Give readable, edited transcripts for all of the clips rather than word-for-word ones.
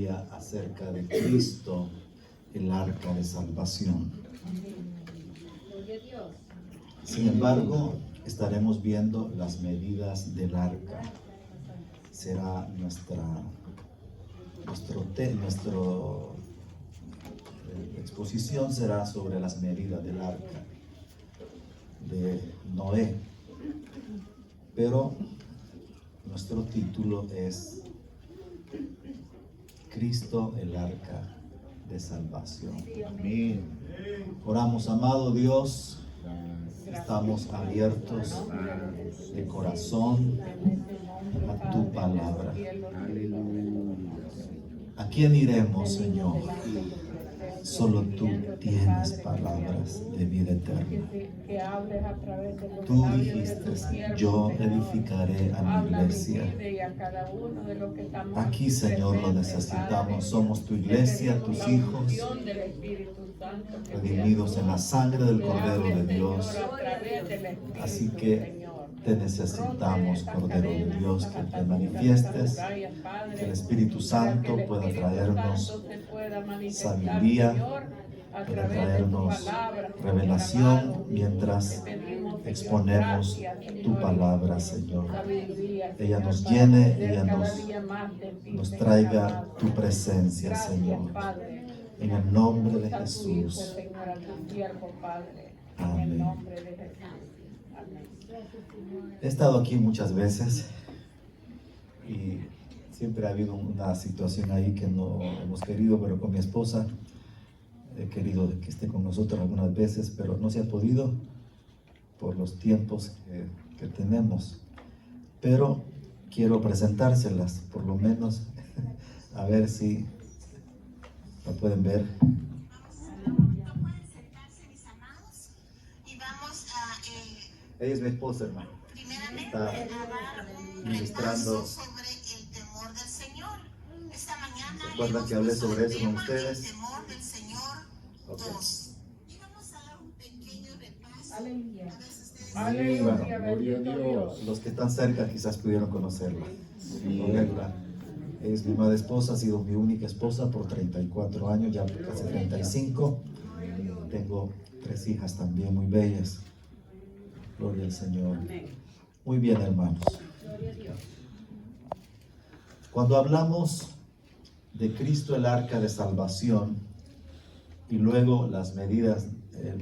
día acerca de Cristo, el arca de salvación. Sin embargo, estaremos viendo las medidas del arca. Será nuestra exposición será sobre las medidas del arca de Noé. Pero nuestro título es Cristo, el arca de salvación. Amén. Oramos, amado Dios, estamos abiertos de corazón a tu palabra. ¿A quién iremos, Señor? Solo tú tienes palabras de vida eterna. Tú dijiste, yo edificaré a mi iglesia. Aquí, Señor, lo necesitamos. Somos tu iglesia, tus hijos, redimidos en la sangre del Cordero de Dios. Así que te necesitamos, Cordero de Dios, que te manifiestes, que el Espíritu Santo pueda traernos sabiduría, pueda traernos revelación mientras exponemos tu palabra, Señor. Ella nos llene, ella nos traiga tu presencia, Señor. En el nombre de Jesús. Amén. He estado aquí muchas veces y siempre ha habido una situación ahí que no hemos querido, pero con mi esposa he querido que esté con nosotros algunas veces, pero no se ha podido por los tiempos que tenemos. Pero quiero presentárselas, por lo menos, a ver si la pueden ver. Ella es mi esposa, hermano. Está ministrando. Sobre el temor del Señor. Esta mañana ¿Recuerdan que hablé sobre eso con ustedes? El temor del Señor 2. Y vamos a dar un pequeño repaso. Aleluya. Aleluya, gloria a Dios. Los que están cerca quizás pudieron conocerla. Ella es mi madre esposa, ha sido mi única esposa por 34 años, ya casi 35. Tengo 3 hijas también muy bellas. Gloria al Señor. Muy bien, hermanos. Cuando hablamos de Cristo, el arca de salvación, y luego las medidas,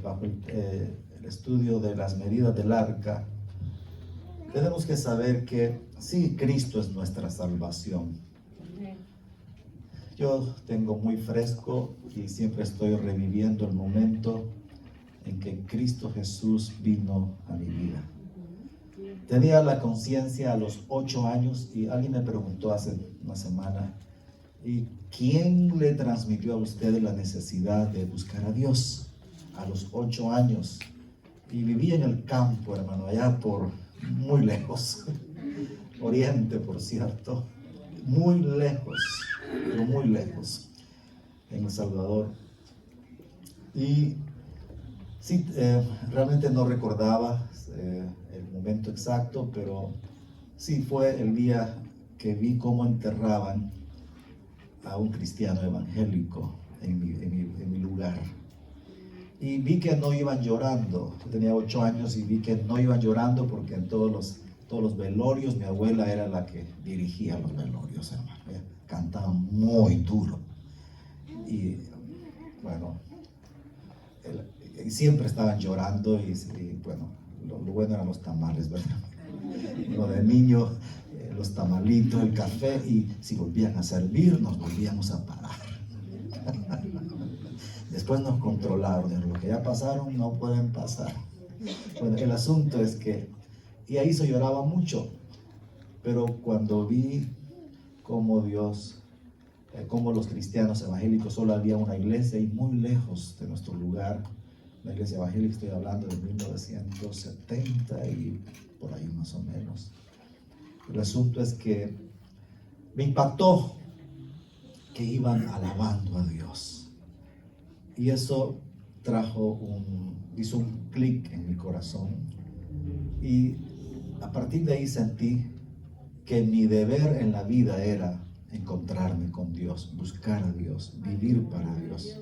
bajo el estudio de las medidas del arca, tenemos que saber que sí, Cristo es nuestra salvación. Yo tengo muy fresco y siempre estoy reviviendo el momento en que Cristo Jesús vino a mi vida. Tenía la conciencia a los 8 años y alguien me preguntó hace una semana, ¿y quién le transmitió a ustedes la necesidad de buscar a Dios? A los 8 años. Y vivía en el campo, hermano, allá por muy lejos. Oriente, por cierto. Muy lejos, pero muy lejos. En El Salvador. Y sí, realmente no recordaba el momento exacto, pero sí fue el día que vi cómo enterraban a un cristiano evangélico en mi lugar. Y vi que no iban llorando. Tenía 8 años y vi que no iban llorando porque en todos los velorios mi abuela era la que dirigía los velorios, hermano. Ella cantaba muy duro. Y bueno, siempre estaban llorando y bueno, lo bueno eran los tamales, ¿verdad? Lo de niño, los tamalitos, el café, y si volvían a servir, nos volvíamos a parar. Después nos controlaron, lo que ya pasaron no pueden pasar. Bueno, el asunto es que, y ahí se lloraba mucho, pero cuando vi cómo Dios, cómo los cristianos evangélicos, solo había una iglesia y muy lejos de nuestro lugar, la iglesia evangélica, estoy hablando de 1970 y por ahí más o menos. El asunto es que me impactó que iban alabando a Dios. Y eso hizo un clic en mi corazón. Y a partir de ahí sentí que mi deber en la vida era encontrarme con Dios, buscar a Dios, vivir para Dios.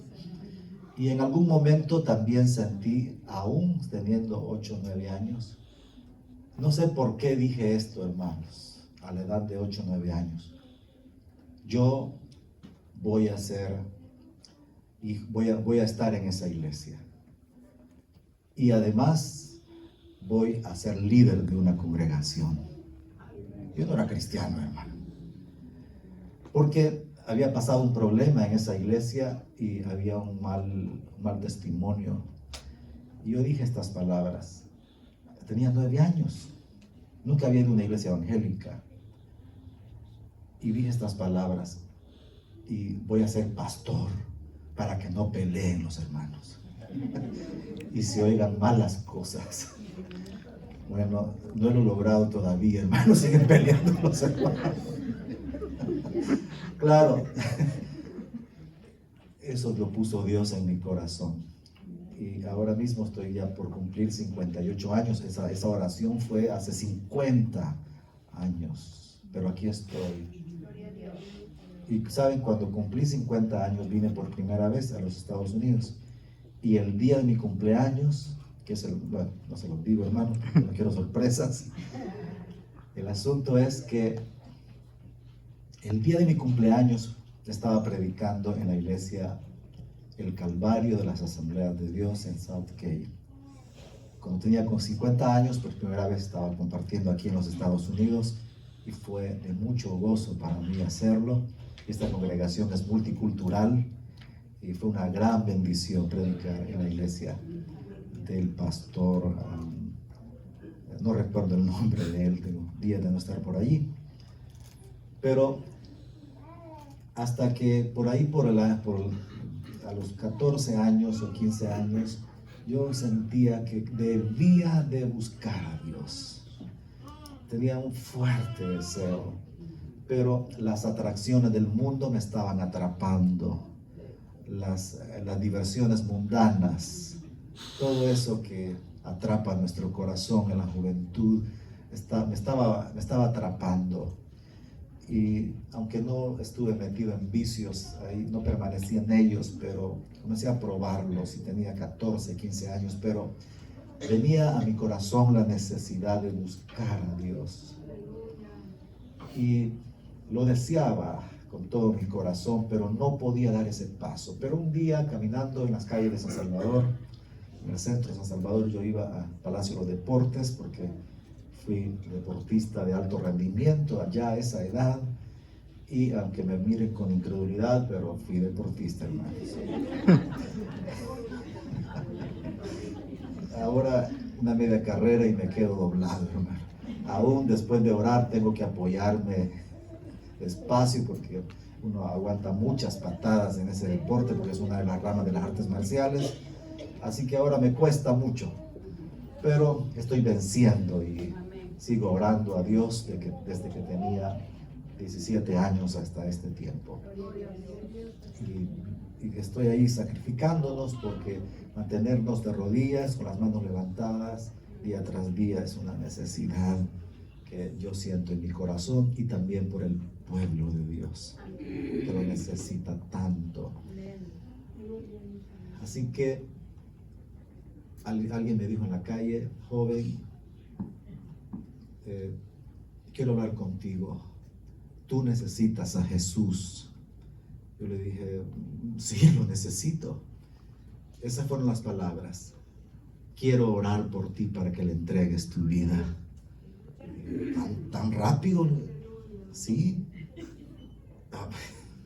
Y en algún momento también sentí, aún teniendo 8 o 9 años, no sé por qué dije esto, hermanos, a la edad de 8 o 9 años. Yo voy a ser y voy a estar en esa iglesia. Y además voy a ser líder de una congregación. Yo no era cristiano, hermano. Porque había pasado un problema en esa iglesia y había un mal testimonio. Y yo dije estas palabras. Tenía 9 años. Nunca había ido a una iglesia evangélica. Y dije estas palabras. Y voy a ser pastor para que no peleen los hermanos y se oigan malas cosas. Bueno, no lo he logrado todavía, hermanos, siguen peleando los hermanos. Claro, eso lo puso Dios en mi corazón. Y ahora mismo estoy ya por cumplir 58 años. Esa oración fue hace 50 años, pero aquí estoy. Y saben, cuando cumplí 50 años vine por primera vez a los Estados Unidos. Y el día de mi cumpleaños, que es bueno, no se los digo, hermano, no quiero sorpresas. El asunto es que el día de mi cumpleaños estaba predicando en la iglesia El Calvario de las Asambleas de Dios en South Cay. Cuando tenía con 50 años, por primera vez estaba compartiendo aquí en los Estados Unidos y fue de mucho gozo para mí hacerlo. Esta congregación es multicultural y fue una gran bendición predicar en la iglesia del pastor, no recuerdo el nombre de él, tengo días de no estar por allí, pero hasta que por ahí, a los 14 años o 15 años, yo sentía que debía de buscar a Dios. Tenía un fuerte deseo, pero las atracciones del mundo me estaban atrapando, las diversiones mundanas, todo eso que atrapa nuestro corazón en la juventud, me estaba atrapando. Y aunque no estuve metido en vicios, ahí no permanecí en ellos, pero comencé a probarlos y tenía 14, 15 años, pero venía a mi corazón la necesidad de buscar a Dios. Y lo deseaba con todo mi corazón, pero no podía dar ese paso. Pero un día, caminando en las calles de San Salvador, en el centro de San Salvador, yo iba a Palacio de los Deportes porque fui deportista de alto rendimiento allá a esa edad, y aunque me miren con incredulidad, pero fui deportista, hermanos. Ahora una media carrera y me quedo doblado, hermano. Aún después de orar tengo que apoyarme despacio porque uno aguanta muchas patadas en ese deporte porque es una de las ramas de las artes marciales. Así que ahora me cuesta mucho, pero estoy venciendo y sigo orando a Dios desde que tenía 17 años hasta este tiempo. Y estoy ahí sacrificándonos porque mantenernos de rodillas con las manos levantadas día tras día es una necesidad que yo siento en mi corazón y también por el pueblo de Dios que lo necesita tanto. Así que alguien me dijo en la calle: joven, quiero hablar contigo, tú necesitas a Jesús. Yo le dije: sí, lo necesito. Esas fueron las palabras: quiero orar por ti para que le entregues tu vida. ¿Tan rápido? Sí.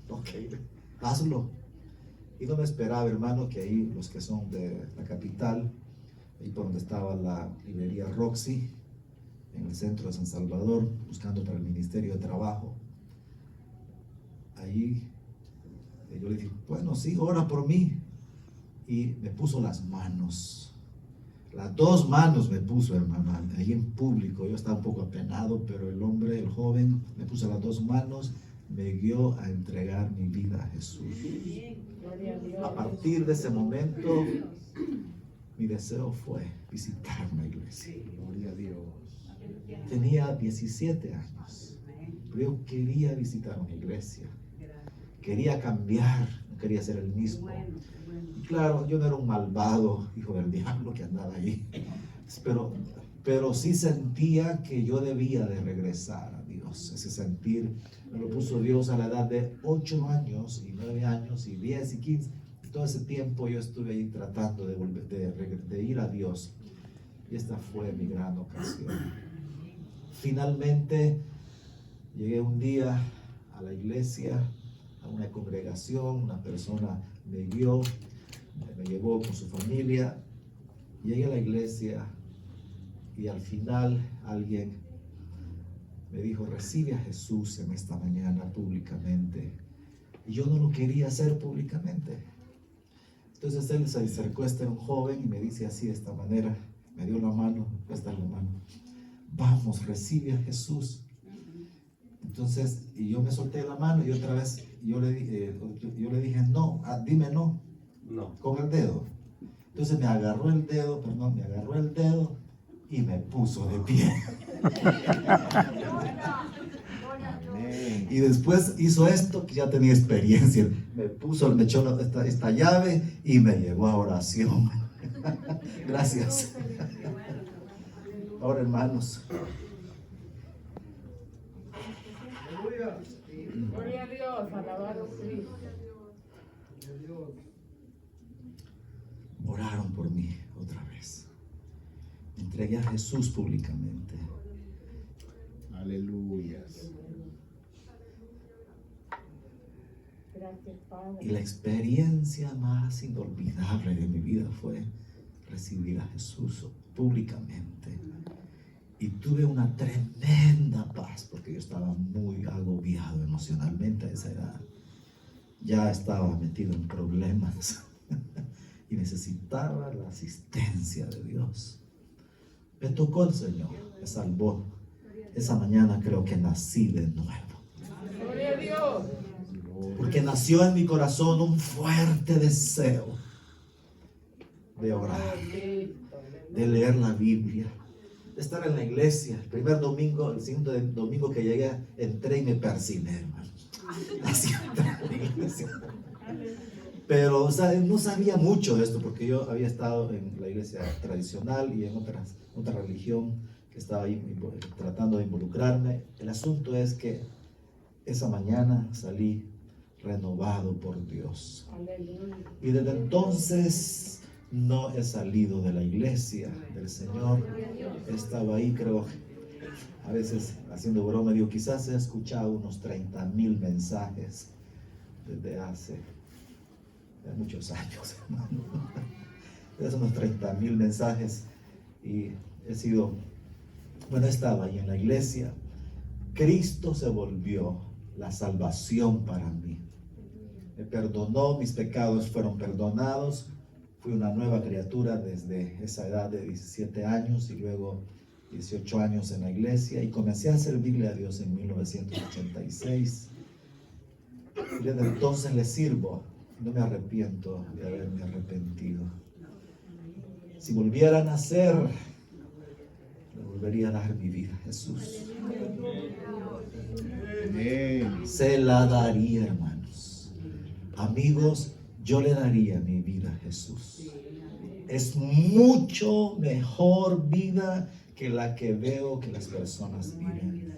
Ok, hazlo. Y no me esperaba, hermano, que ahí los que son de la capital, ahí por donde estaba la librería Roxy, en el centro de San Salvador, buscando para el Ministerio de Trabajo, ahí yo le dije: bueno, sí, ora por mí. Y me puso las manos. Las 2 manos me puso, hermano, ahí en público. Yo estaba un poco apenado, pero el hombre, el joven, me puso las 2 manos, me guió a entregar mi vida a Jesús. A partir de ese momento, mi deseo fue visitar una iglesia. Gloria a Dios. Tenía 17 años. Pero yo quería visitar una iglesia. Quería cambiar, no quería ser el mismo. Y claro, yo no era un malvado hijo del diablo que andaba ahí. Pero sí sentía que yo debía de regresar a Dios. Ese sentir me lo puso Dios a la edad de 8 años y 9 años y 10 y 15. Todo ese tiempo yo estuve ahí tratando de ir a Dios. Y esta fue mi gran ocasión. Finalmente llegué un día a la iglesia, a una congregación, una persona me guió, me llevó con su familia. Llegué a la iglesia y al final alguien me dijo, recibe a Jesús en esta mañana públicamente. Y yo no lo quería hacer públicamente. Entonces él se acercó, era un joven, y me dice así, de esta manera, me dio la mano, esta es la mano. Vamos, recibe a Jesús. Entonces, y yo me solté la mano y otra vez yo le dije, no, dime no, con el dedo. Entonces me agarró el dedo y me puso de pie. Y después hizo esto que ya tenía experiencia. Me echó esta llave y me llevó a oración. Gracias. Ahora, hermanos. Gloria a Dios, alabado Cristo. Oraron por mí otra vez. Me entregué a Jesús públicamente. Aleluya. Gracias, Padre. Y la experiencia más inolvidable de mi vida fue recibir a Jesús públicamente. Y tuve una tremenda paz porque yo estaba muy agobiado emocionalmente a esa edad. Ya estaba metido en problemas y necesitaba la asistencia de Dios. Me tocó el Señor, me salvó. Esa mañana creo que nací de nuevo. Gloria a Dios. Porque nació en mi corazón un fuerte deseo de orar, de leer la Biblia, de estar en la iglesia. El primer domingo, el segundo domingo que llegué, entré y me persigné, hermano. Así entré a la iglesia. Pero, o sea, no sabía mucho de esto porque yo había estado en la iglesia tradicional y en otra religión que estaba ahí tratando de involucrarme. El asunto es que esa mañana salí renovado por Dios. Y desde entonces no he salido de la iglesia del Señor. He estado ahí, creo, a veces haciendo broma, digo, quizás he escuchado unos 30,000 mensajes desde hace muchos años, hermano. Desde unos 30,000 mensajes y he estado ahí en la iglesia. Cristo se volvió la salvación para mí. Me perdonó, mis pecados fueron perdonados. Fui una nueva criatura desde esa edad de 17 años y luego 18 años en la iglesia y comencé a servirle a Dios en 1986. Y desde entonces le sirvo. No me arrepiento de haberme arrepentido. Si volviera a nacer, le volvería a dar mi vida a Jesús. Se la daría, hermanos. Amigos, yo le daría mi vida a Jesús. Es mucho mejor vida que la que veo que las personas viven.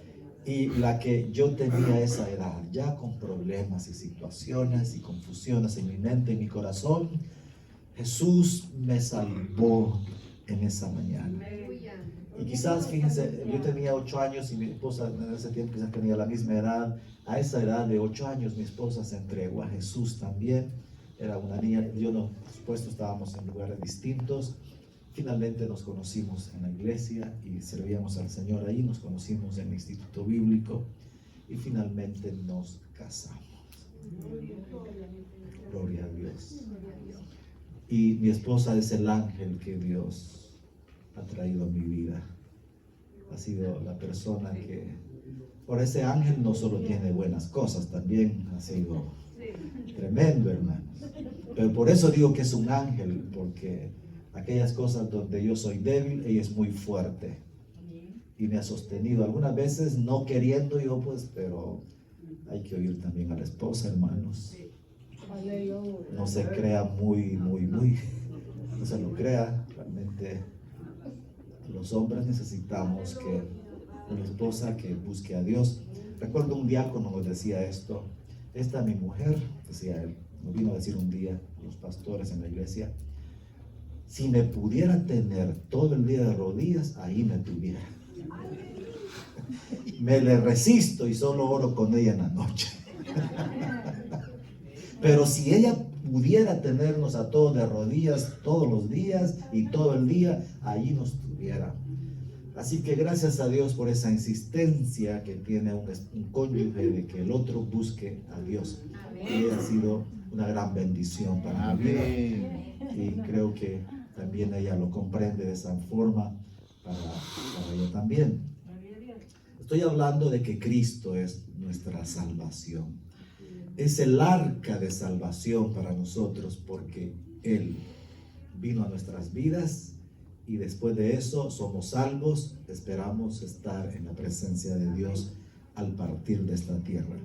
Y la que yo tenía a esa edad, ya con problemas y situaciones y confusiones en mi mente y mi corazón, Jesús me salvó en esa mañana. Y quizás, fíjense, yo tenía 8 años y mi esposa en ese tiempo quizás tenía la misma edad. A esa edad de 8 años mi esposa se entregó a Jesús también. Era una niña, yo no, por supuesto estábamos en lugares distintos. Finalmente nos conocimos en la iglesia y servíamos al Señor ahí, nos conocimos en el instituto bíblico y finalmente nos casamos. Gloria a Dios. Y mi esposa es el ángel que Dios ha traído a mi vida. Ha sido la persona que, por ese ángel no solo tiene buenas cosas, también ha sido tremendo, hermanos. Pero por eso digo que es un ángel, porque aquellas cosas donde yo soy débil, ella es muy fuerte. y me ha sostenido. Algunas veces no queriendo yo, pues, pero hay que oír también a la esposa, hermanos. No se crea no se lo crea. Realmente los hombres necesitamos que una esposa que busque a Dios. Recuerdo un diácono nos decía esto: esta mi mujer, decía él, nos vino a decir un día los pastores en la iglesia, si me pudiera tener todo el día de rodillas, ahí me tuviera. Me le resisto y solo oro con ella en la noche. Pero si ella pudiera tenernos a todos de rodillas todos los días y todo el día, allí nos tuviera. Así que gracias a Dios por esa insistencia que tiene un cónyuge de que el otro busque a Dios. Y ha sido una gran bendición para mi vida. Y creo que también ella lo comprende de esa forma para ella también. Estoy hablando de que Cristo es nuestra salvación. Es el arca de salvación para nosotros porque Él vino a nuestras vidas y después de eso somos salvos. Esperamos estar en la presencia de Dios al partir de esta tierra.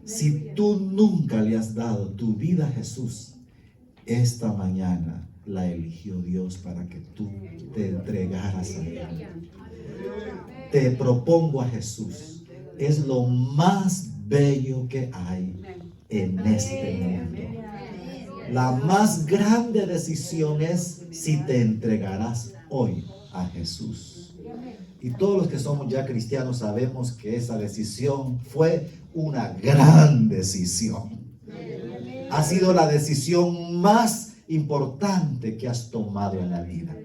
Si tú nunca le has dado tu vida a Jesús, esta mañana la eligió Dios para que tú te entregaras a Él. Te propongo a Jesús. Es lo más bello que hay en este mundo. La más grande decisión es si te entregarás hoy a Jesús. Y todos los que somos ya cristianos sabemos que esa decisión fue una gran decisión. Ha sido la decisión más importante que has tomado en la vida.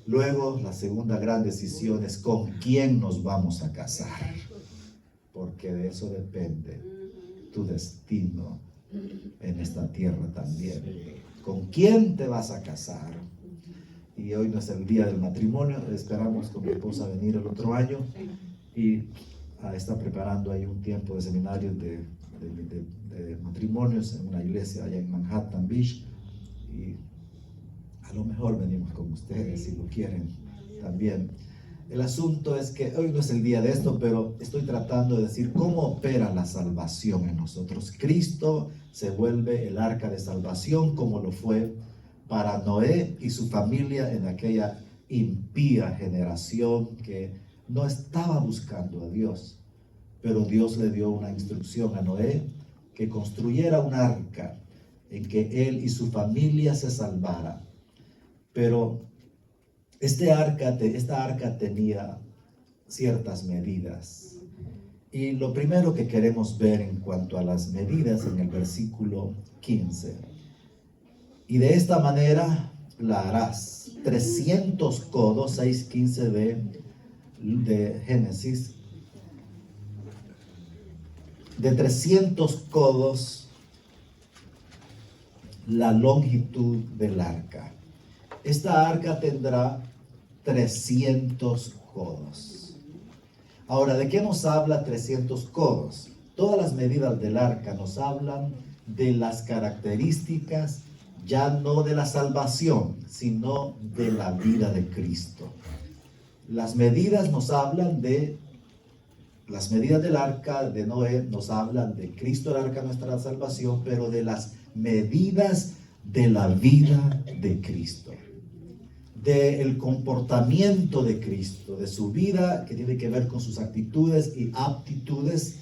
Luego, la segunda gran decisión es con quién nos vamos a casar, porque de eso depende tu destino en esta tierra también. ¿Con quién te vas a casar? Y hoy no es el día del matrimonio. Esperamos con mi esposa venir el otro año y está preparando ahí un tiempo de seminarios de matrimonios en una iglesia allá en Manhattan Beach, y a lo mejor venimos con ustedes si lo quieren también. El asunto es que hoy no es el día de esto, pero estoy tratando de decir cómo opera la salvación en nosotros. Cristo se vuelve el arca de salvación como lo fue para Noé y su familia en aquella impía generación que no estaba buscando a Dios. Pero Dios le dio una instrucción a Noé que construyera un arca en que él y su familia se salvaran. Pero esta arca tenía ciertas medidas. Y lo primero que queremos ver en cuanto a las medidas en el versículo 15. Y de esta manera la harás. 300 codos, 6:15 de Génesis. De 300 codos la longitud del arca. Esta arca tendrá 300 codos. Ahora, ¿de qué nos habla 300 codos? Todas las medidas del arca nos hablan de las características, ya no de la salvación, sino de la vida de Cristo. Las medidas nos hablan de las medidas del arca de Noé, nos hablan de Cristo, el arca, nuestra salvación, pero de las medidas de la vida de Cristo, del comportamiento de Cristo, de su vida que tiene que ver con sus actitudes y aptitudes,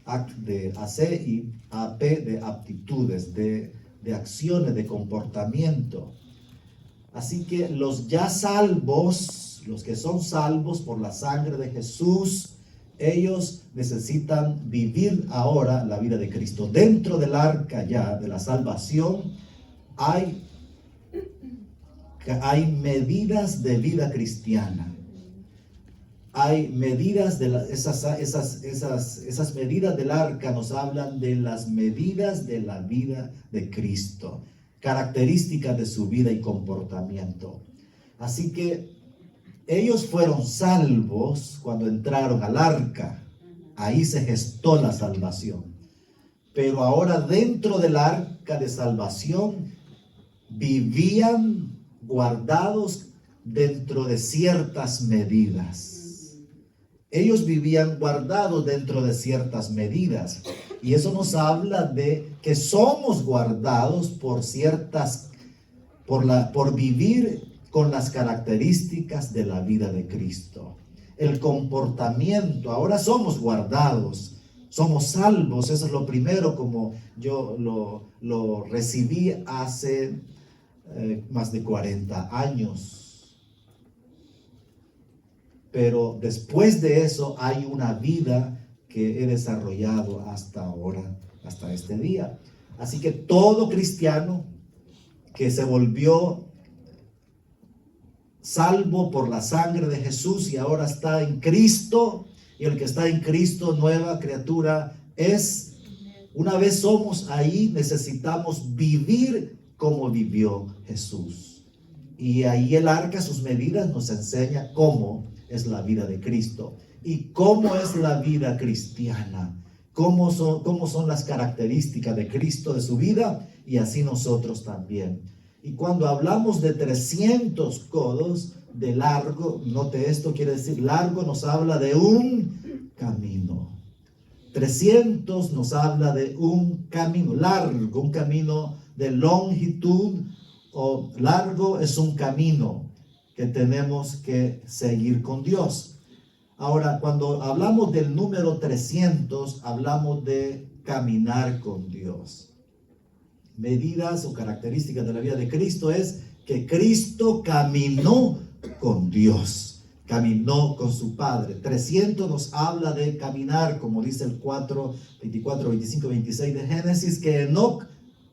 act de AC y AP de aptitudes, de acciones, de comportamiento. Así que los ya salvos, los que son salvos por la sangre de Jesús, ellos necesitan vivir ahora la vida de Cristo. Dentro del arca ya de la salvación hay medidas de vida cristiana. Hay medidas esas medidas del arca nos hablan de las medidas de la vida de Cristo, características de su vida y comportamiento. Así que ellos fueron salvos cuando entraron al arca. Ahí se gestó la salvación. Pero ahora dentro del arca de salvación vivían guardados dentro de ciertas medidas. ellos vivían guardados dentro de ciertas medidas. Y eso nos habla de que somos guardados por vivir con las características de la vida de Cristo. El comportamiento, ahora somos guardados, somos salvos. Eso es lo primero, como yo lo recibí hace más de 40 años. Pero después de eso hay una vida que he desarrollado hasta ahora, hasta este día. Así que todo cristiano que se volvió salvo por la sangre de Jesús y ahora está en Cristo, y el que está en Cristo, nueva criatura es. Una vez somos ahí, necesitamos vivir como vivió Jesús. Y ahí el arca, sus medidas, nos enseña cómo es la vida de Cristo y cómo es la vida cristiana, cómo son las características de Cristo, de su vida, y así nosotros también. Y cuando hablamos de 300 codos de largo, note esto, quiere decir largo, nos habla de un camino. 300 nos habla de un camino largo, un camino de longitud, o largo es un camino que tenemos que seguir con Dios. Ahora, cuando hablamos del número 300, hablamos de caminar con Dios. Medidas o características de la vida de Cristo es que Cristo caminó con Dios, caminó con su Padre. 300 nos habla de caminar, como dice el 4, 24, 25, 26 de Génesis, que Enoc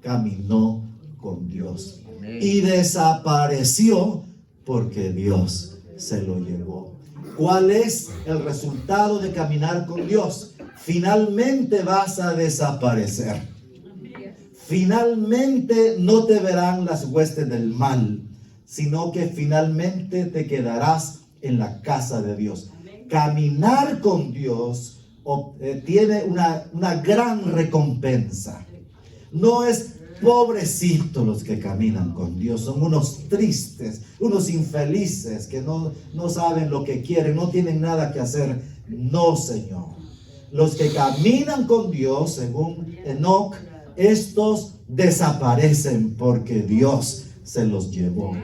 caminó con Dios. Amén. Y desapareció porque Dios se lo llevó. ¿Cuál es el resultado de caminar con Dios? Finalmente vas a desaparecer. Finalmente no te verán las huestes del mal, sino que finalmente te quedarás en la casa de Dios. Caminar con Dios tiene una gran recompensa. No es pobrecito los que caminan con Dios, son unos tristes, unos infelices que no saben lo que quieren, no tienen nada que hacer. No, Señor. Los que caminan con Dios, según Enoc, estos desaparecen porque Dios se los llevó.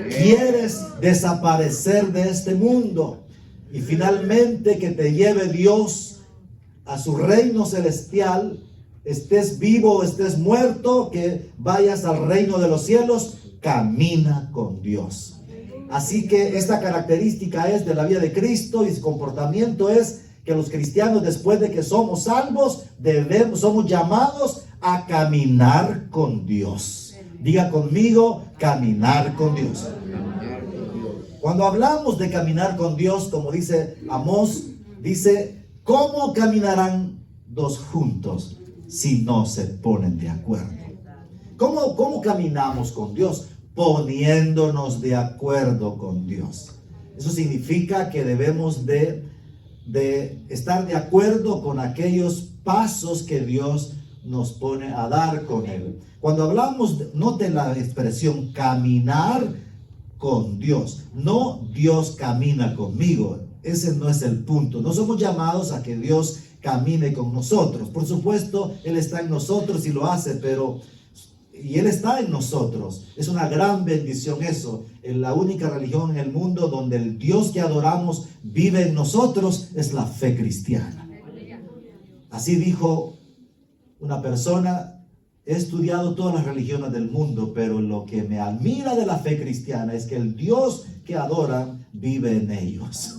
¿Quieres desaparecer de este mundo y finalmente que te lleve Dios a su reino celestial? Estés vivo o estés muerto, que vayas al reino de los cielos. Camina con Dios. Así que esta característica es de la vida de Cristo, y su comportamiento es que los cristianos, después de que somos salvos, somos llamados a caminar con Dios. Diga conmigo, caminar con Dios. Cuando hablamos de caminar con Dios, como dice Amós, dice, ¿cómo caminarán dos juntos si no se ponen de acuerdo? ¿Cómo caminamos con Dios? Poniéndonos de acuerdo con Dios. Eso significa que debemos de estar de acuerdo con aquellos pasos que Dios nos pone a dar con Él. Cuando hablamos, note la expresión caminar con Dios. No Dios camina conmigo. Ese no es el punto. No somos llamados a que Dios camine con nosotros. Por supuesto, Él está en nosotros y lo hace, y Él está en nosotros. Es una gran bendición eso. En la única religión en el mundo donde el Dios que adoramos vive en nosotros es la fe cristiana. Así dijo una persona: he estudiado todas las religiones del mundo, pero lo que me admira de la fe cristiana es que el Dios que adoran vive en ellos.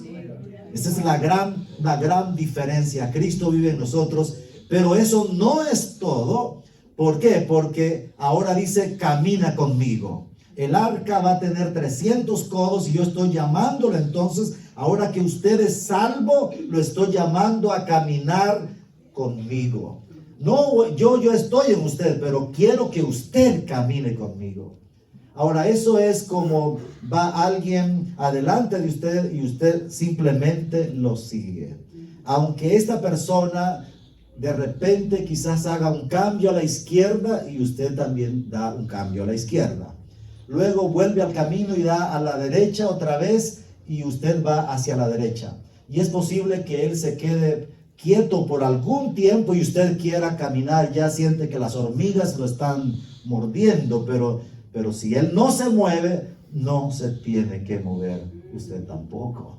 Esa es la gran diferencia. Cristo vive en nosotros, pero eso no es todo. ¿Por qué? Porque ahora dice, camina conmigo. El arca va a tener 300 codos y yo estoy llamándolo entonces, ahora que usted es salvo, lo estoy llamando a caminar conmigo. No, yo estoy en usted, pero quiero que usted camine conmigo. Ahora, eso es como va alguien adelante de usted y usted simplemente lo sigue. Aunque esta persona de repente quizás haga un cambio a la izquierda y usted también da un cambio a la izquierda. Luego vuelve al camino y da a la derecha otra vez y usted va hacia la derecha. Y es posible que él se quede quieto por algún tiempo y usted quiera caminar, ya siente que las hormigas lo están mordiendo, pero si él no se mueve, no se tiene que mover usted tampoco.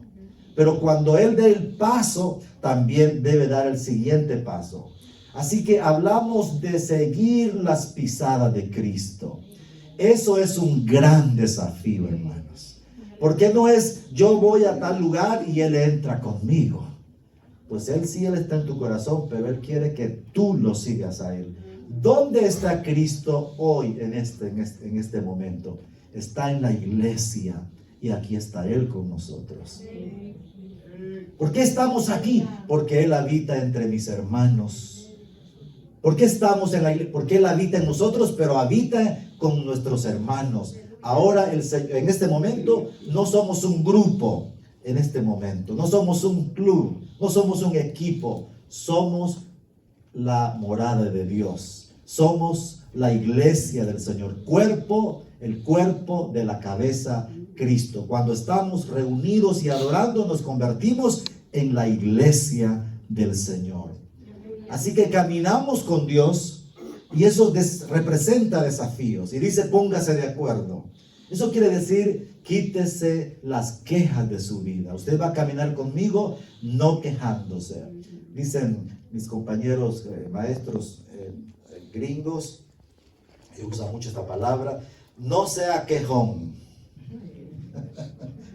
Pero cuando él dé el paso, también debe dar el siguiente paso. Así que hablamos de seguir las pisadas de Cristo. Eso es un gran desafío, hermanos. Porque no es yo voy a tal lugar y él entra conmigo. Pues él está en tu corazón, pero él quiere que tú lo sigas a él. ¿Dónde está Cristo hoy en este momento? Está en la iglesia y aquí está él con nosotros. ¿Por qué estamos aquí? Porque él habita entre mis hermanos. ¿Por qué estamos en la iglesia? Porque él habita en nosotros, pero habita con nuestros hermanos. Ahora, en este momento, no somos un grupo. En este momento, no somos un club, no somos un equipo, somos la morada de Dios, somos la iglesia del Señor, el cuerpo de la cabeza, Cristo. Cuando estamos reunidos y adorando, nos convertimos en la iglesia del Señor. Así que caminamos con Dios y eso representa desafíos. Y dice, póngase de acuerdo. Eso quiere decir, quítese las quejas de su vida. Usted va a caminar conmigo no quejándose. Dicen mis compañeros maestros gringos, y usan mucho esta palabra, no sea quejón.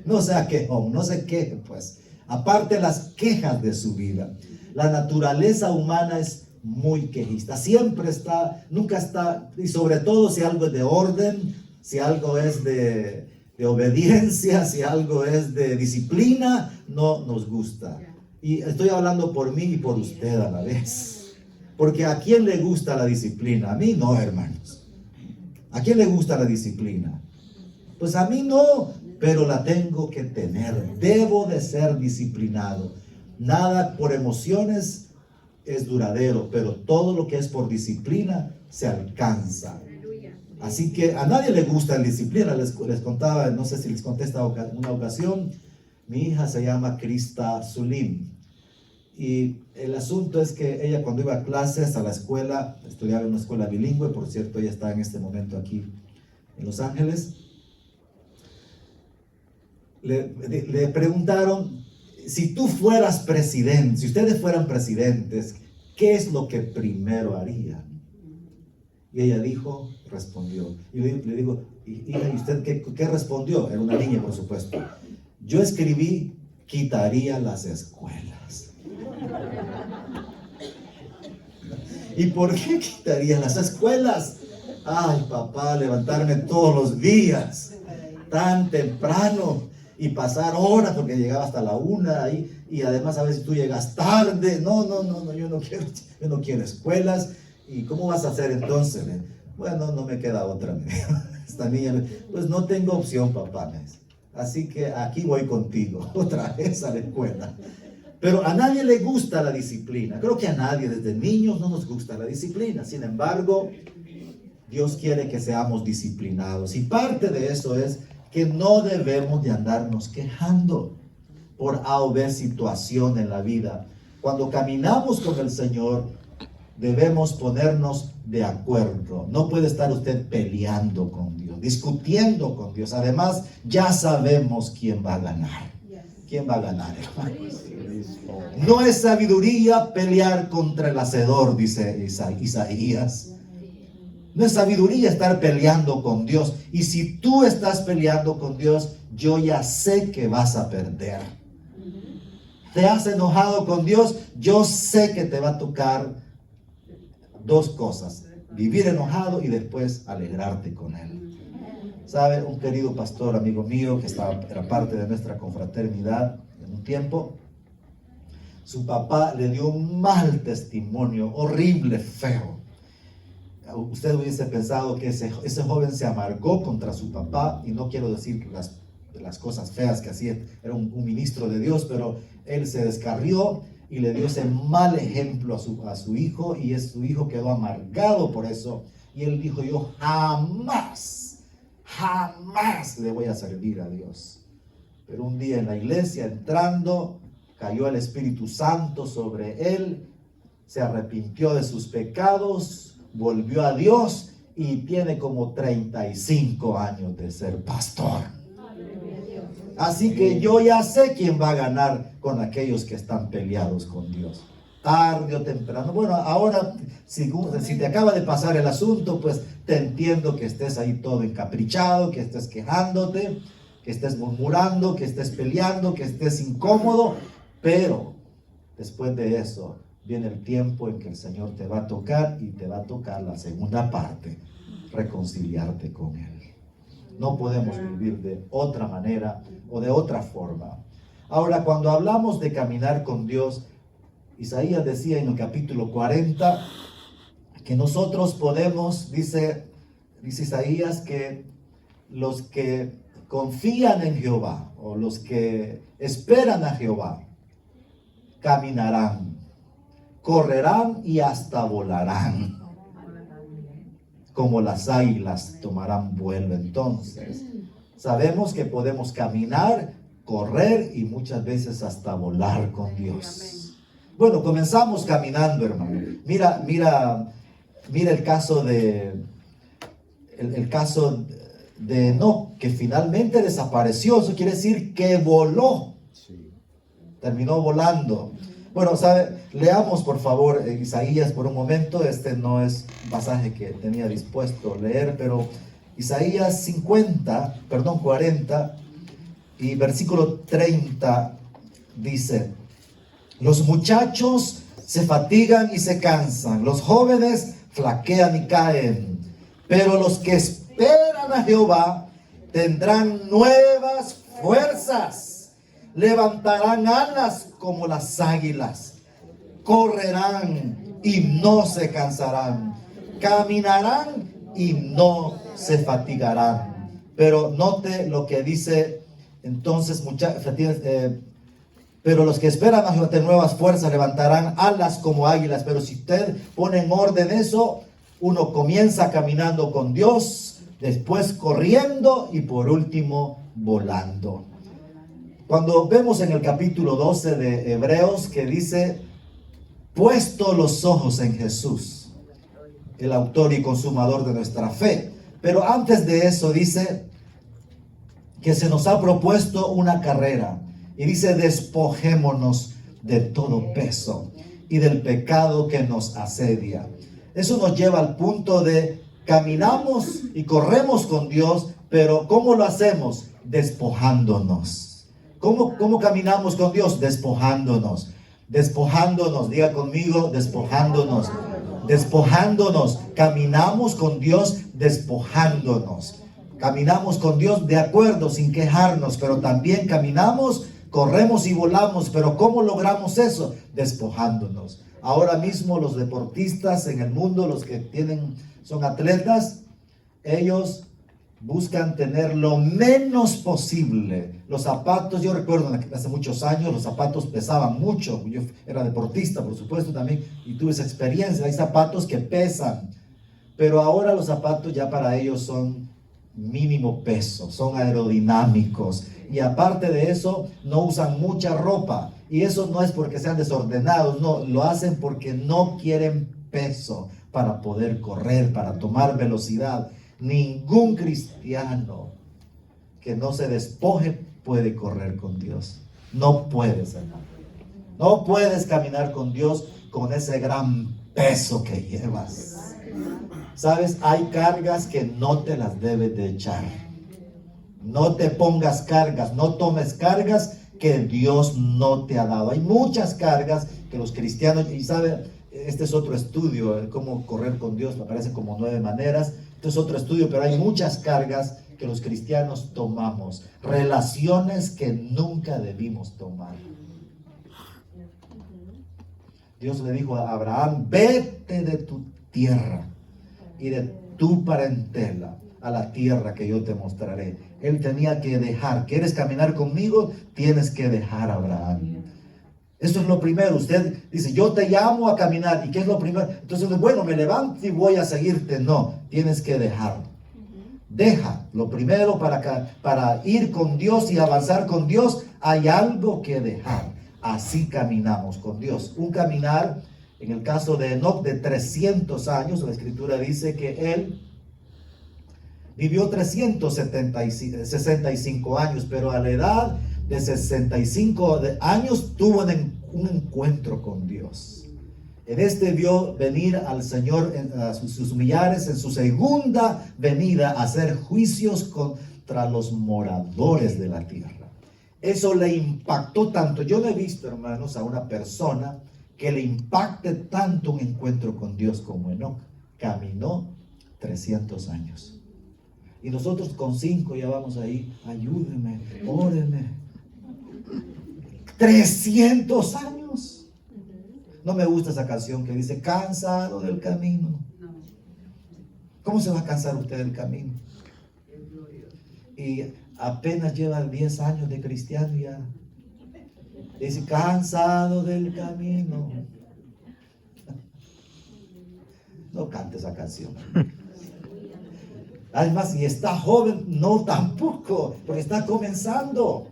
No sea quejón, no se queje pues. Aparte las quejas de su vida. La naturaleza humana es muy quejista. Siempre está, nunca está, y sobre todo si algo es de orden, si algo es de obediencia, si algo es de disciplina, no nos gusta. Y estoy hablando por mí y por usted a la vez. Porque ¿a quién le gusta la disciplina? A mí no, hermanos. ¿A quién le gusta la disciplina? Pues a mí no, pero la tengo que tener. Debo de ser disciplinado. Nada por emociones es duradero, pero todo lo que es por disciplina se alcanza. Así que a nadie le gusta la disciplina. Les contaba, no sé si les conté una ocasión, mi hija se llama Krista Zulim. Y el asunto es que ella cuando iba a clases, a la escuela, estudiaba en una escuela bilingüe, por cierto, ella está en este momento aquí en Los Ángeles. Le preguntaron, si tú fueras presidente, si ustedes fueran presidentes, ¿qué es lo que primero harían? Y ella respondió. Y le digo, hija, ¿y usted qué respondió? Era una niña, por supuesto. Yo escribí, quitaría las escuelas. ¿Y por qué quitaría las escuelas? Ay, papá, levantarme todos los días, tan temprano, y pasar horas, porque llegaba hasta la 1 ahí, y además a veces tú llegas tarde. No, yo no quiero escuelas. ¿Y cómo vas a hacer entonces? Bueno, no me queda otra. Esta niña, pues no tengo opción, papá. Así que aquí voy contigo, otra vez a la escuela. Pero a nadie le gusta la disciplina. Creo que a nadie, desde niños no nos gusta la disciplina. Sin embargo, Dios quiere que seamos disciplinados. Y parte de eso es que no debemos de andarnos quejando por A o B situación en la vida. Cuando caminamos con el Señor, debemos ponernos de acuerdo. No puede estar usted peleando con Dios, discutiendo con Dios. Además, ya sabemos quién va a ganar. ¿Quién va a ganar, hermanos? No es sabiduría pelear contra el hacedor, dice Isaías. No es sabiduría estar peleando con Dios. Y si tú estás peleando con Dios, yo ya sé que vas a perder. ¿Te has enojado con Dios? Yo sé que te va a tocar dos cosas: vivir enojado y después alegrarte con Él. ¿Sabe? Un querido pastor, amigo mío, que era parte de nuestra confraternidad en un tiempo, su papá le dio un mal testimonio, horrible, feo. Usted hubiese pensado que ese joven se amargó contra su papá, y no quiero decir las cosas feas que hacía, era un ministro de Dios, pero él se descarrió y le dio ese mal ejemplo a su hijo, y su hijo quedó amargado por eso, y él dijo: yo jamás le voy a servir a Dios. Pero un día en la iglesia, entrando, cayó el Espíritu Santo sobre él, se arrepintió de sus pecados, volvió a Dios y tiene como 35 años de ser pastor. Así que yo ya sé quién va a ganar con aquellos que están peleados con Dios. Tarde o temprano. Bueno, ahora si te acaba de pasar el asunto, pues te entiendo que estés ahí todo encaprichado, que estés quejándote, que estés murmurando, que estés peleando, que estés incómodo. Pero después de eso viene el tiempo en que el Señor te va a tocar, y te va a tocar la segunda parte, reconciliarte con Él. No podemos vivir de otra manera o de otra forma. Ahora, cuando hablamos de caminar con Dios, Isaías decía en el capítulo 40 que nosotros podemos, dice Isaías, que los que confían en Jehová, o los que esperan a Jehová, caminarán, correrán y hasta volarán. Como las águilas tomarán vuelo. Entonces, sabemos que podemos caminar, correr y muchas veces hasta volar con Dios. Bueno, comenzamos caminando, hermano. Mira el caso de Enoc, que finalmente desapareció. Eso quiere decir que voló. Terminó volando. Bueno, leamos por favor Isaías por un momento. Este no es un pasaje que tenía dispuesto leer, pero Isaías 40 y versículo 30 dice: los muchachos se fatigan y se cansan, los jóvenes flaquean y caen, pero los que esperan a Jehová tendrán nuevas fuerzas. Levantarán alas como las águilas, correrán y no se cansarán, caminarán y no se fatigarán. Pero note lo que dice entonces, pero los que esperan a Jehová tendrán nuevas fuerzas, levantarán alas como águilas. Pero si usted pone en orden eso, uno comienza caminando con Dios, después corriendo y por último volando. Cuando vemos en el capítulo 12 de Hebreos que dice: puesto los ojos en Jesús, el autor y consumador de nuestra fe. Pero antes de eso dice que se nos ha propuesto una carrera. Y dice: despojémonos de todo peso y del pecado que nos asedia. Eso nos lleva al punto de caminamos y corremos con Dios, pero ¿cómo lo hacemos? Despojándonos. ¿Cómo caminamos con Dios? Despojándonos. Despojándonos, diga conmigo, despojándonos. Despojándonos. Caminamos con Dios despojándonos. Caminamos con Dios de acuerdo, sin quejarnos, pero también caminamos, corremos y volamos. Pero ¿cómo logramos eso? Despojándonos. Ahora mismo los deportistas en el mundo, los que son atletas, ellos buscan tener lo menos posible. Los zapatos, yo recuerdo hace muchos años, los zapatos pesaban mucho. Yo era deportista, por supuesto, también, y tuve esa experiencia. Hay zapatos que pesan, pero ahora los zapatos ya para ellos son mínimo peso, son aerodinámicos. Y aparte de eso, no usan mucha ropa. Y eso no es porque sean desordenados, no, lo hacen porque no quieren peso para poder correr, para tomar velocidad. Ningún cristiano que no se despoje puede correr con Dios. No puedes, hermano. No puedes caminar con Dios con ese gran peso que llevas. ¿Sabes? Hay cargas que no te las debes de echar. No te pongas cargas, no tomes cargas que Dios no te ha dado. Hay muchas cargas que los cristianos, y sabe, este es otro estudio, cómo correr con Dios, me parece como 9 maneras. Este es otro estudio, pero hay muchas cargas que los cristianos tomamos, relaciones que nunca debimos tomar. Dios le dijo a Abraham: vete de tu tierra y de tu parentela a la tierra que yo te mostraré. Él tenía que dejar. ¿Quieres caminar conmigo? Tienes que dejar a Abraham. Eso es lo primero. Usted dice: yo te llamo a caminar. ¿Y qué es lo primero? Entonces, bueno, me levanto y voy a seguirte. No, tienes que dejar. Deja. Lo primero para ir con Dios y avanzar con Dios, hay algo que dejar. Así caminamos con Dios. Un caminar, en el caso de Enoc, de 300 años. La Escritura dice que él vivió 365 años, pero a la edad de 65 años tuvo un encuentro con Dios. En este vio venir al Señor a sus millares en su segunda venida a hacer juicios contra los moradores de la tierra. Eso le impactó tanto. Yo no he visto, hermanos, a una persona que le impacte tanto un encuentro con Dios como Enoc. Caminó 300 años. Y nosotros con 5 ya vamos ahí. Ayúdeme, óreme. 300 años. No me gusta esa canción que dice cansado del camino. ¿Cómo se va a cansar usted del camino? Y apenas lleva 10 años de cristiano y ya dice cansado del camino. No cante esa canción. Además, si está joven, no tampoco, porque está comenzando.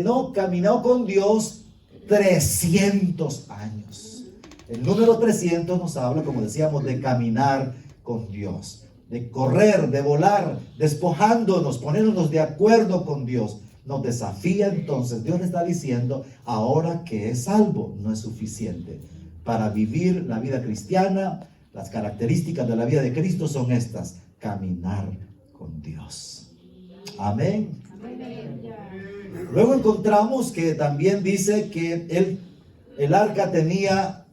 No caminó con Dios 300 años. El número 300 nos habla, como decíamos, de caminar con Dios, de correr, de volar, despojándonos, poniéndonos de acuerdo con Dios. Nos desafía entonces. Dios le está diciendo, ahora que es salvo, no es suficiente. Para vivir la vida cristiana, las características de la vida de Cristo son estas: caminar con Dios. Amén. Luego encontramos que también dice que el arca tenía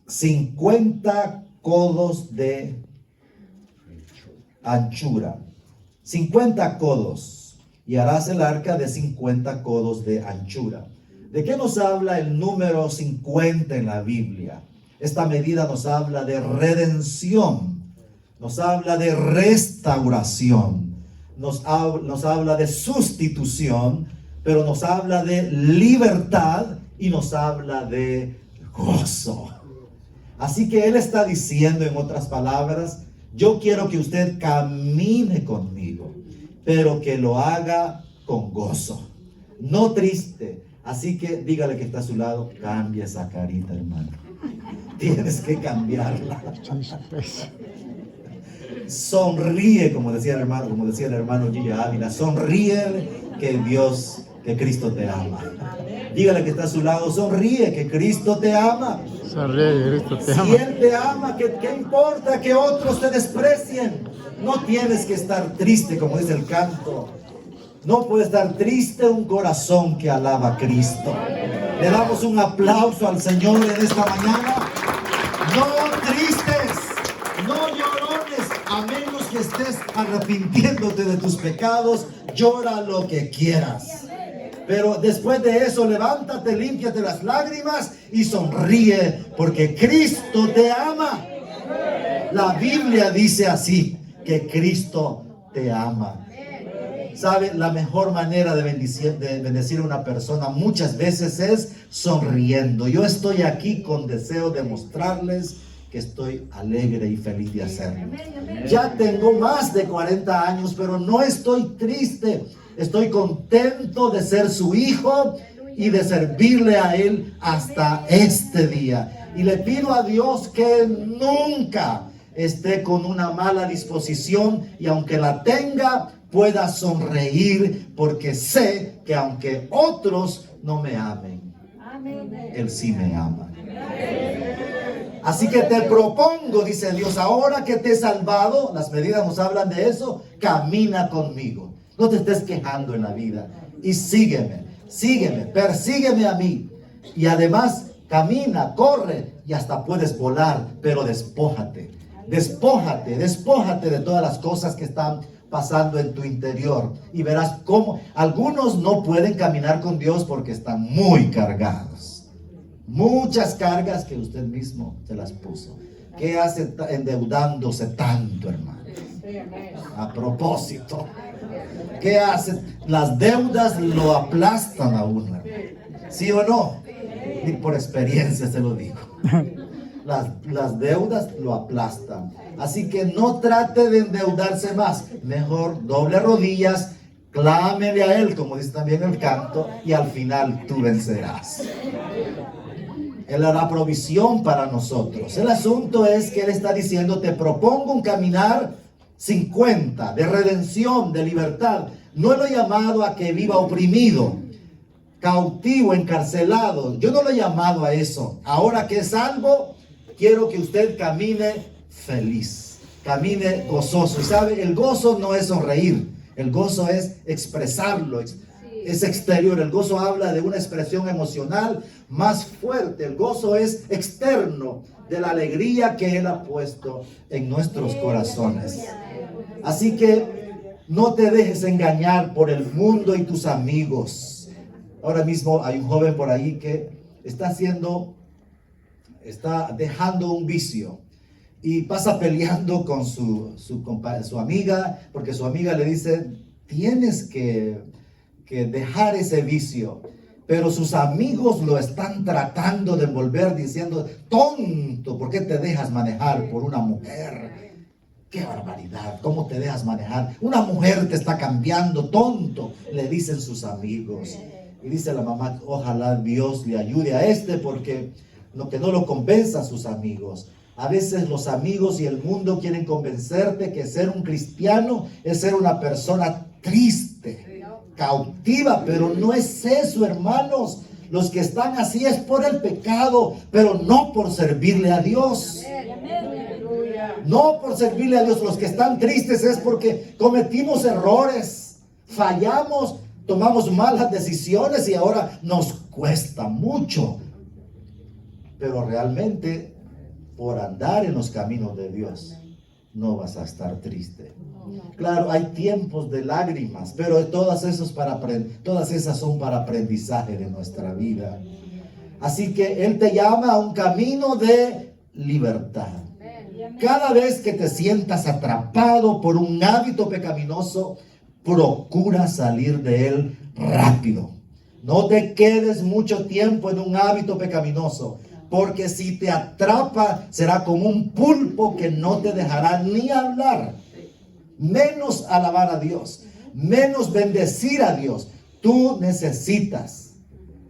50 codos de anchura. 50 codos. Y harás el arca de 50 codos de anchura. ¿De qué nos habla el número 50 en la Biblia? Esta medida nos habla de redención. Nos habla de restauración. Nos habla de sustitución, pero nos habla de libertad y nos habla de gozo. Así que Él está diciendo, en otras palabras, yo quiero que usted camine conmigo, pero que lo haga con gozo, no triste. Así que dígale que está a su lado, cambia esa carita, hermano. Tienes que cambiarla. Sonríe, como decía el hermano Gillo Ávila, sonríe que Cristo te ama. Dígale que está a su lado, sonríe que Cristo te ama. Sonríe, Cristo te ama. Si Él te ama, ¿qué importa que otros te desprecien? No tienes que estar triste, como dice el canto. No puede estar triste un corazón que alaba a Cristo. Le damos un aplauso al Señor en esta mañana. No tristes, no llorones, a menos que estés arrepintiéndote de tus pecados. Llora lo que quieras. Pero después de eso, levántate, límpiate las lágrimas y sonríe, porque Cristo te ama. La Biblia dice así, que Cristo te ama. ¿Sabe? La mejor manera de bendecir a una persona muchas veces es sonriendo. Yo estoy aquí con deseo de mostrarles que estoy alegre y feliz de hacerlo. Ya tengo más de 40 años, pero no estoy triste. Estoy contento de ser su hijo y de servirle a Él hasta este día. Y le pido a Dios que nunca esté con una mala disposición, y aunque la tenga, pueda sonreír, porque sé que aunque otros no me amen, Él sí me ama. Así que te propongo, dice Dios, ahora que te he salvado, las medidas nos hablan de eso, camina conmigo. No te estés quejando en la vida y sígueme, persígueme a mí. Y además camina, corre y hasta puedes volar, pero despójate de todas las cosas que están pasando en tu interior. Y verás cómo algunos no pueden caminar con Dios porque están muy cargados. Muchas cargas que usted mismo se las puso. ¿Qué hace endeudándose tanto, hermano? A propósito, ¿qué hace? Las deudas lo aplastan a uno. ¿Sí o no? Y por experiencia se lo digo. Las deudas lo aplastan. Así que no trate de endeudarse más. Mejor doble rodillas Clámele a Él, como dice también el canto, y al final tú vencerás. Él hará provisión para nosotros. El asunto es que Él está diciendo, te propongo un caminar 50, de redención, de libertad. No lo he llamado a que viva oprimido, cautivo, encarcelado. Yo no lo he llamado a eso. Ahora que es salvo, quiero que usted camine feliz, camine gozoso. Y sabe, el gozo no es sonreír. El gozo es expresarlo, es exterior. El gozo habla de una expresión emocional más fuerte. El gozo es externo de la alegría que Él ha puesto en nuestros corazones. Así que no te dejes engañar por el mundo y tus amigos. Ahora mismo hay un joven por ahí que está dejando un vicio. Y pasa peleando con su amiga, porque su amiga le dice, tienes que dejar ese vicio. Pero sus amigos lo están tratando de envolver diciendo, tonto, ¿por qué te dejas manejar por una mujer? ¡Qué barbaridad! ¿Cómo te dejas manejar? Una mujer te está cambiando, tonto, le dicen sus amigos. Y dice la mamá, ojalá Dios le ayude a porque lo que no lo compensa a sus amigos. A veces los amigos y el mundo quieren convencerte que ser un cristiano es ser una persona triste, cautiva, pero no es eso, hermanos. Los que están así es por el pecado, pero no por servirle a Dios. No por servirle a Dios. Los que están tristes es porque cometimos errores, fallamos, tomamos malas decisiones y ahora nos cuesta mucho. Pero realmente, por andar en los caminos de Dios, no vas a estar triste. Claro, hay tiempos de lágrimas, pero todas esas son para aprendizaje de nuestra vida. Así que Él te llama a un camino de libertad. Cada vez que te sientas atrapado por un hábito pecaminoso, procura salir de él rápido. No te quedes mucho tiempo en un hábito pecaminoso, porque si te atrapa, será como un pulpo que no te dejará ni hablar, menos alabar a Dios, menos bendecir a Dios. Tú necesitas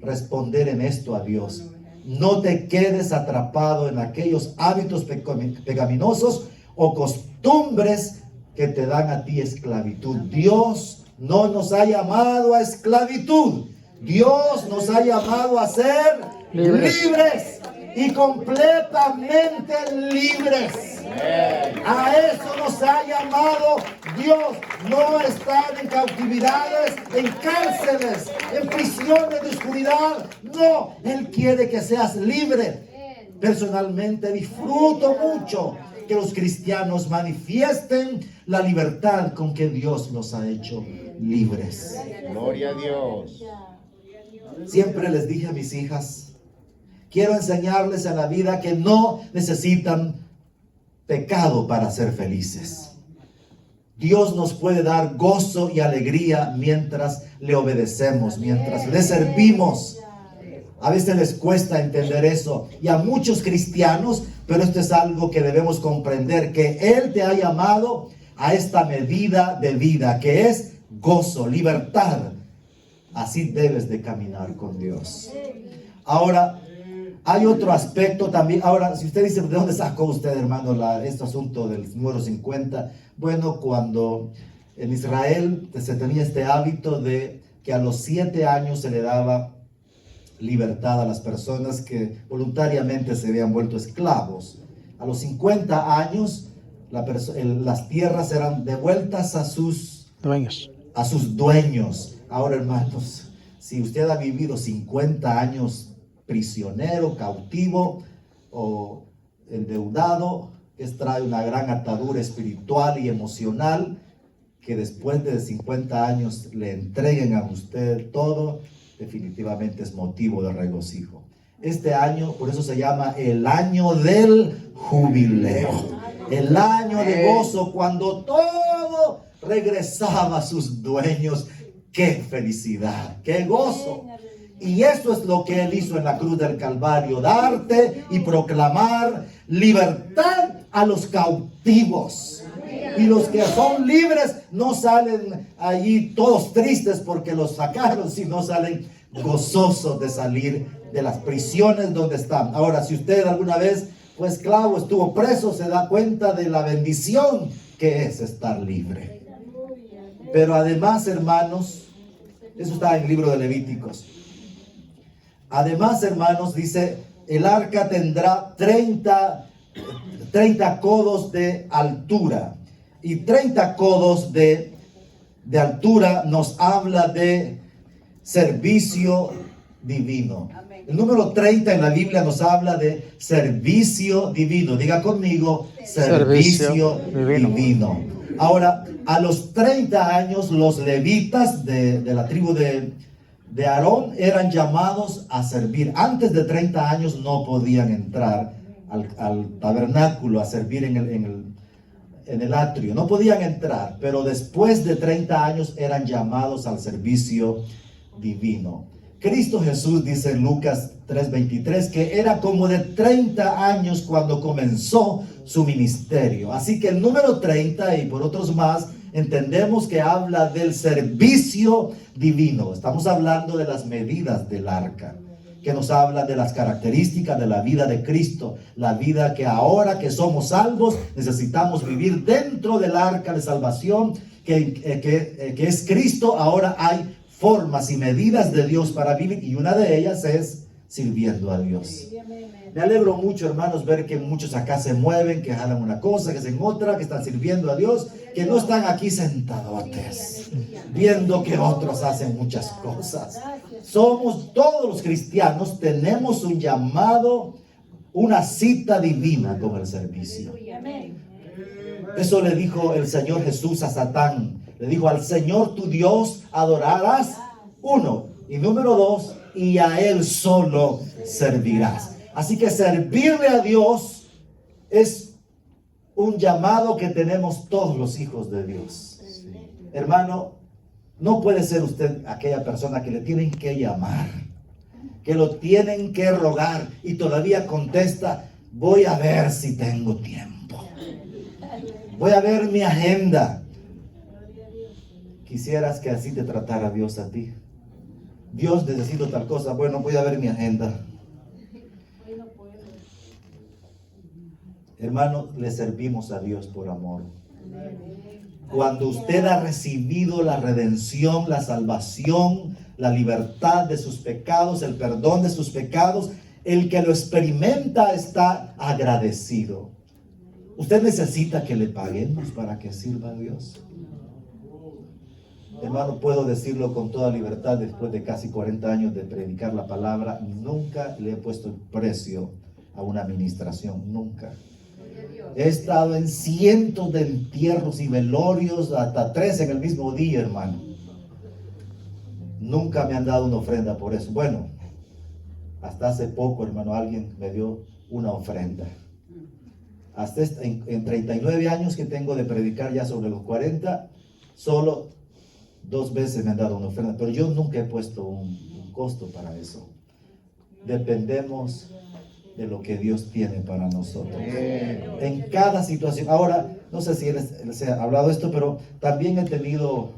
responder en esto a Dios. No te quedes atrapado en aquellos hábitos pecaminosos o costumbres que te dan a ti esclavitud. Dios no nos ha llamado a esclavitud. Dios nos ha llamado a ser libres y completamente libres. A eso nos ha llamado Dios. No estar en cautividades, en cárceles, en prisiones de oscuridad. No, Él quiere que seas libre. Personalmente disfruto mucho que los cristianos manifiesten la libertad con que Dios los ha hecho libres. Gloria a Dios. Siempre les dije a mis hijas, quiero enseñarles en la vida que no necesitan pecado para ser felices. Dios nos puede dar gozo y alegría mientras le obedecemos, mientras le servimos. A veces les cuesta entender eso, y a muchos cristianos, pero esto es algo que debemos comprender, que Él te ha llamado a esta medida de vida, que es gozo, libertad. Así debes de caminar con Dios. Ahora, hay otro aspecto también. Ahora, si usted dice, ¿de dónde sacó usted, hermano, este asunto del número 50? Bueno, cuando en Israel se tenía este hábito de que a los 7 años se le daba libertad a las personas que voluntariamente se habían vuelto esclavos. A los 50 años, las tierras eran devueltas a sus dueños. Ahora, hermanos, si usted ha vivido 50 años prisionero, cautivo o endeudado, trae una gran atadura espiritual y emocional, que después de 50 años le entreguen a usted todo, definitivamente es motivo de regocijo. Este año, por eso se llama el año del jubileo, el año de gozo, cuando todo regresaba a sus dueños. ¡Qué felicidad! ¡Qué gozo! Y eso es lo que Él hizo en la cruz del Calvario, darte y proclamar libertad a los cautivos. Y los que son libres no salen allí todos tristes porque los sacaron, sino salen gozosos de salir de las prisiones donde están. Ahora, si usted alguna vez fue esclavo, estuvo preso, se da cuenta de la bendición que es estar libre. Pero además, hermanos, eso está en el libro de Levíticos. Además, hermanos, dice, el arca tendrá 30 codos de altura. Y 30 codos de altura nos habla de servicio divino. El número 30 en la Biblia nos habla de servicio divino. Diga conmigo, servicio divino. Ahora, a los 30 años, los levitas de la tribu de Aarón eran llamados a servir. Antes de 30 años no podían entrar al tabernáculo a servir en el atrio. No podían entrar, pero después de 30 años eran llamados al servicio divino. Cristo Jesús dice en Lucas 3:23 que era como de 30 años cuando comenzó su ministerio. Así que el número 30 y por otros más entendemos que habla del servicio divino. Estamos hablando de las medidas del arca, que nos habla de las características de la vida de Cristo, la vida que ahora que somos salvos necesitamos vivir dentro del arca de salvación que es Cristo. Ahora hay formas y medidas de Dios para vivir y una de ellas es sirviendo a Dios. Me alegro mucho, hermanos, ver que muchos acá se mueven, que jalan una cosa, que hacen otra, que están sirviendo a Dios, que no están aquí sentadotes, viendo que otros hacen muchas cosas. Somos todos los cristianos, tenemos un llamado, una cita divina con el servicio. Eso le dijo el Señor Jesús a Satán. Le dijo, al Señor tu Dios adorarás, 1, y número 2, y a Él solo servirás. Así que servirle a Dios es un llamado que tenemos todos los hijos de Dios. Hermano, no puede ser usted aquella persona que le tienen que llamar, que lo tienen que rogar y todavía contesta, voy a ver si tengo tiempo. Voy a ver mi agenda. Quisieras que así te tratara Dios a ti. Dios, necesito tal cosa. Bueno, voy a ver mi agenda. Hermano, le servimos a Dios por amor. Cuando usted ha recibido la redención, la salvación, la libertad de sus pecados, el perdón de sus pecados, el que lo experimenta está agradecido. ¿Usted necesita que le paguemos para que sirva a Dios? Hermano, puedo decirlo con toda libertad después de casi 40 años de predicar la palabra. Nunca le he puesto precio a una administración, nunca. He estado en cientos de entierros y velorios, hasta 3 en el mismo día, hermano. Nunca me han dado una ofrenda por eso. Bueno, hasta hace poco, hermano, alguien me dio una ofrenda. Hasta en 39 años que tengo de predicar, ya sobre los 40, solo 2 veces me han dado una ofrenda, pero yo nunca he puesto un costo para eso. Dependemos de lo que Dios tiene para nosotros. En cada situación. Ahora, no sé si él se ha hablado esto, pero también he tenido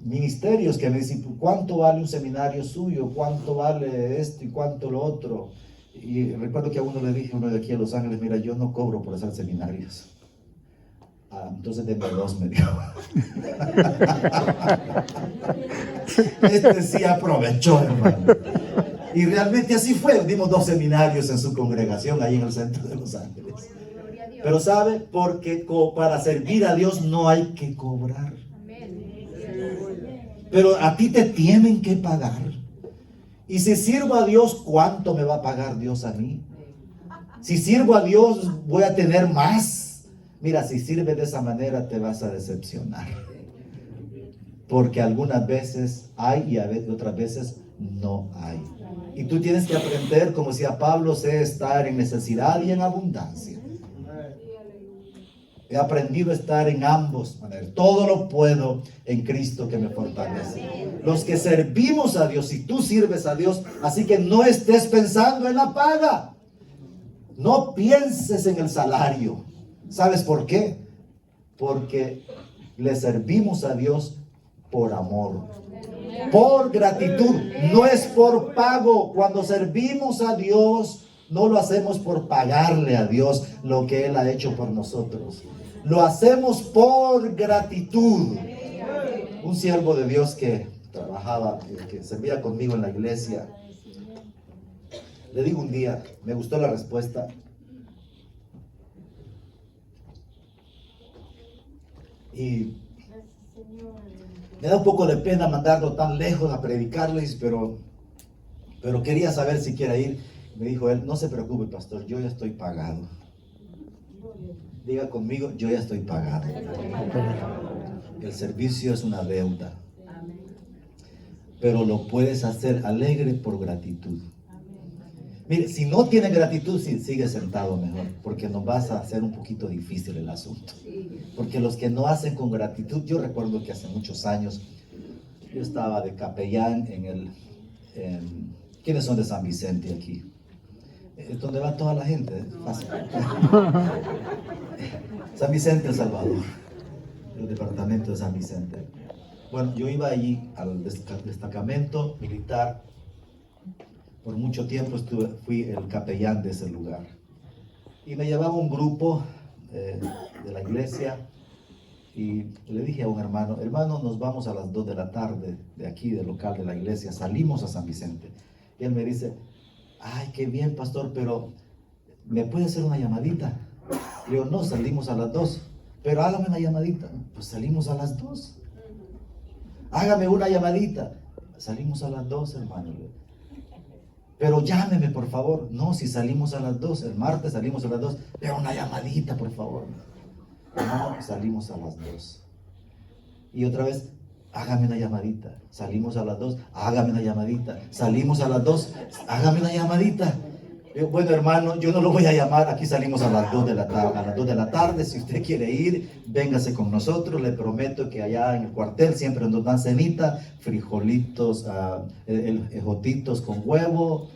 ministerios que me dicen, ¿cuánto vale un seminario suyo? ¿Cuánto vale esto y cuánto lo otro? Y recuerdo que a uno le dije, uno de aquí a Los Ángeles, mira, yo no cobro por hacer seminarios. Entonces denme 2, me dijo. Este sí aprovechó, hermano. Y realmente así fue. Dimos 2 seminarios en su congregación, ahí en el centro de Los Ángeles. Pero ¿sabe? Porque para servir a Dios no hay que cobrar. Pero a ti te tienen que pagar. Y si sirvo a Dios, ¿cuánto me va a pagar Dios a mí? Si sirvo a Dios, voy a tener más. Mira, si sirves de esa manera, te vas a decepcionar. Porque algunas veces hay y otras veces no hay. Y tú tienes que aprender, como decía Pablo, sé estar en necesidad y en abundancia. He aprendido a estar en ambos maneras. Todo lo puedo en Cristo que me fortalece. Los que servimos a Dios, y tú sirves a Dios, así que no estés pensando en la paga. No pienses en el salario. ¿Sabes por qué? porque le servimos a Dios por amor, por gratitud, no es por pago. Cuando servimos a Dios, no lo hacemos por pagarle a Dios lo que Él ha hecho por nosotros. Lo hacemos por gratitud. Un siervo de Dios que trabajaba, que servía conmigo en la iglesia, le digo un día, me gustó la respuesta. Y me da un poco de pena mandarlo tan lejos a predicarles, pero quería saber si quiere ir. Me dijo él, no se preocupe, pastor, yo ya estoy pagado. Diga conmigo, yo ya estoy pagado. El servicio es una deuda, pero lo puedes hacer alegre por gratitud. Mire, si no tiene gratitud, sigue sentado mejor, porque nos va a hacer un poquito difícil el asunto. Porque los que no hacen con gratitud, yo recuerdo que hace muchos años, yo estaba de capellán ¿quiénes son de San Vicente aquí? Donde va toda la gente, fácil. San Vicente, El Salvador, el departamento de San Vicente. Bueno, yo iba allí al destacamento militar. Por mucho tiempo fui el capellán de ese lugar. Y me llevaba un grupo de la iglesia y le dije a un hermano, nos vamos a las 2 de la tarde de aquí, del local de la iglesia, salimos a San Vicente. Y él me dice, ay, qué bien, pastor, pero ¿me puede hacer una llamadita? Le digo, no, salimos a las 2, pero hágame una llamadita. Pues salimos a las 2. Hágame una llamadita. Salimos a las 2, hermano. Pero llámeme, por favor. No, si salimos a las 2, el martes salimos a las 2, pero una llamadita, por favor. No, salimos a las 2. Y otra vez, hágame una llamadita. Salimos a las 2, hágame una llamadita. Salimos a las 2, hágame una llamadita. Bueno, hermano, yo no lo voy a llamar. Aquí salimos a las 2 de la tarde. A las 2 de la tarde, si usted quiere ir, véngase con nosotros. Le prometo que allá en el cuartel siempre nos dan cenita, frijolitos, ejotitos con huevo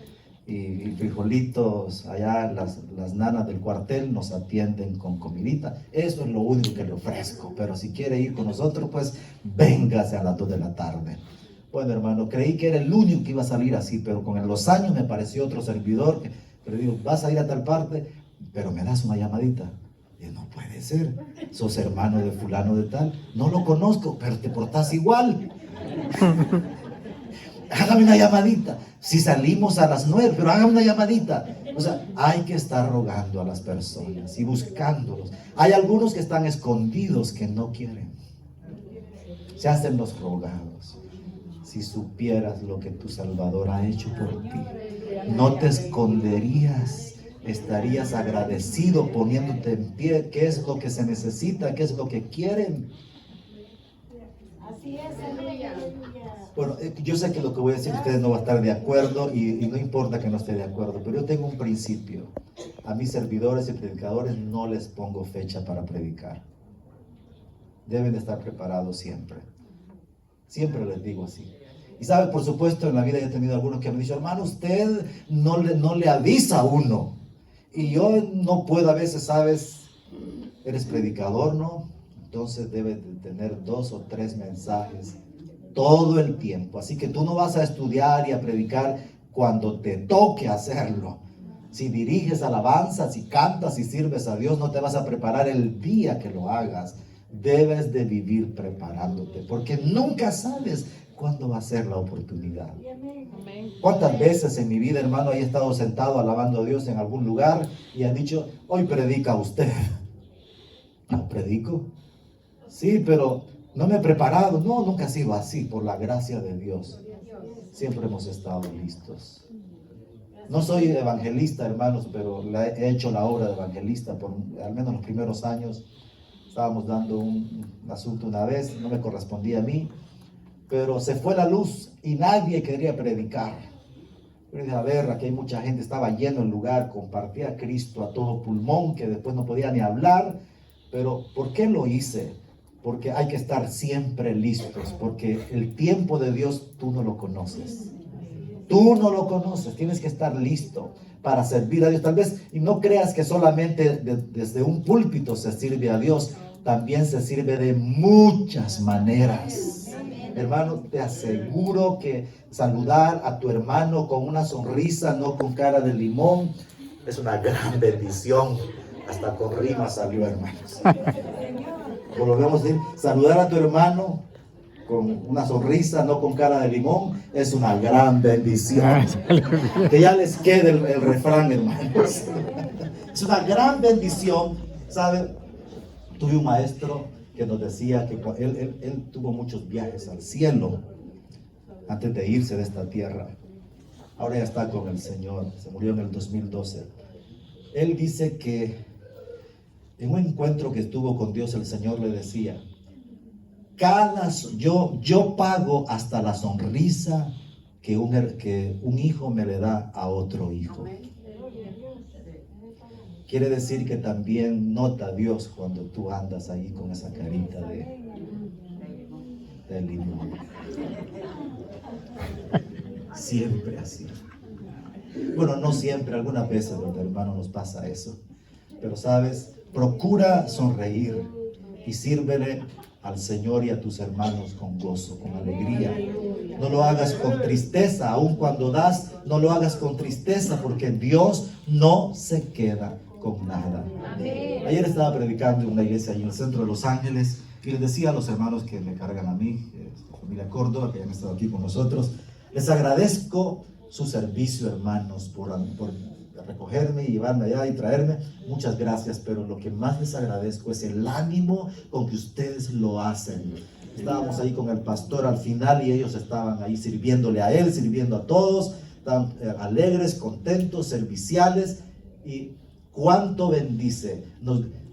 y frijolitos. Allá las nanas del cuartel nos atienden con comidita. Eso es lo único que le ofrezco. Pero si quiere ir con nosotros, pues véngase a las 2 de la tarde. Bueno, hermano, creí que era el único que iba a salir así, pero con los años me pareció otro servidor pero digo, vas a ir a tal parte, pero me das una llamadita. Y no puede ser, sos hermano de fulano de tal, no lo conozco, pero te portás igual. Hágame una llamadita. Si salimos a las 9, pero hágame una llamadita. O sea, hay que estar rogando a las personas y buscándolos. Hay algunos que están escondidos que no quieren. Se hacen los rogados. Si supieras lo que tu Salvador ha hecho por ti, no te esconderías, estarías agradecido poniéndote en pie. ¿Qué es lo que se necesita? ¿Qué es lo que quieren? Así es, aleluya. Bueno, yo sé que lo que voy a decir ustedes no van a estar de acuerdo y no importa que no esté de acuerdo, pero yo tengo un principio. A mis servidores y predicadores no les pongo fecha para predicar. Deben de estar preparados siempre. Siempre les digo así. Y sabe, por supuesto, en la vida he tenido algunos que me han dicho, hermano, usted no le avisa a uno. Y yo no puedo a veces, sabes, eres predicador, ¿no? Entonces debes de tener 2 o 3 mensajes todo el tiempo. Así que tú no vas a estudiar y a predicar cuando te toque hacerlo. Si diriges alabanzas, si cantas y sirves a Dios, no te vas a preparar el día que lo hagas. Debes de vivir preparándote, porque nunca sabes cuándo va a ser la oportunidad. ¿Cuántas veces en mi vida, hermano, he estado sentado alabando a Dios en algún lugar y han dicho, hoy predica usted? ¿No predico? Sí, pero no me he preparado. No, nunca ha sido así, por la gracia de Dios. Siempre hemos estado listos. No soy evangelista, hermanos, pero he hecho la obra de evangelista por al menos los primeros años. Estábamos dando un asunto una vez, no me correspondía a mí, pero se fue la luz y nadie quería predicar. Yo dije, a ver, aquí hay mucha gente, estaba lleno el lugar, compartía a Cristo a todo pulmón, que después no podía ni hablar. Pero ¿por qué lo hice? Porque hay que estar siempre listos, porque el tiempo de Dios tú no lo conoces. Tú no lo conoces, tienes que estar listo para servir a Dios. Tal vez, y no creas que solamente desde un púlpito se sirve a Dios, también se sirve de muchas maneras. Hermano, te aseguro que saludar a tu hermano con una sonrisa, no con cara de limón, es una gran bendición. Hasta con rima salió, hermanos. Volvemos a decir, saludar a tu hermano con una sonrisa, no con cara de limón, es una gran bendición. Que ya les quede el refrán, hermanos. Es una gran bendición, ¿sabe? Tuve un maestro que nos decía que él tuvo muchos viajes al cielo antes de irse de esta tierra. Ahora ya está con el Señor, se murió en el 2012. Él dice que en un encuentro que tuvo con Dios, el Señor le decía, yo pago hasta la sonrisa que un hijo me le da a otro hijo. Quiere decir que también nota Dios cuando tú andas ahí con esa carita de limón. Siempre así. Bueno, no siempre, algunas veces, hermano, nos pasa eso. Pero sabes, procura sonreír y sírvele al Señor y a tus hermanos con gozo, con alegría. No lo hagas con tristeza, aun cuando das, no lo hagas con tristeza, porque Dios no se queda con nada. Ayer estaba predicando en una iglesia ahí en el centro de Los Ángeles y les decía a los hermanos que me cargan a mí, la familia Córdoba, que han estado aquí con nosotros, les agradezco su servicio, hermanos, por recogerme y llevarme allá y traerme. Muchas gracias, pero lo que más les agradezco es el ánimo con que ustedes lo hacen. Estábamos ahí con el pastor al final y ellos estaban ahí sirviéndole a él, sirviendo a todos, estaban alegres, contentos, serviciales, y cuánto bendice.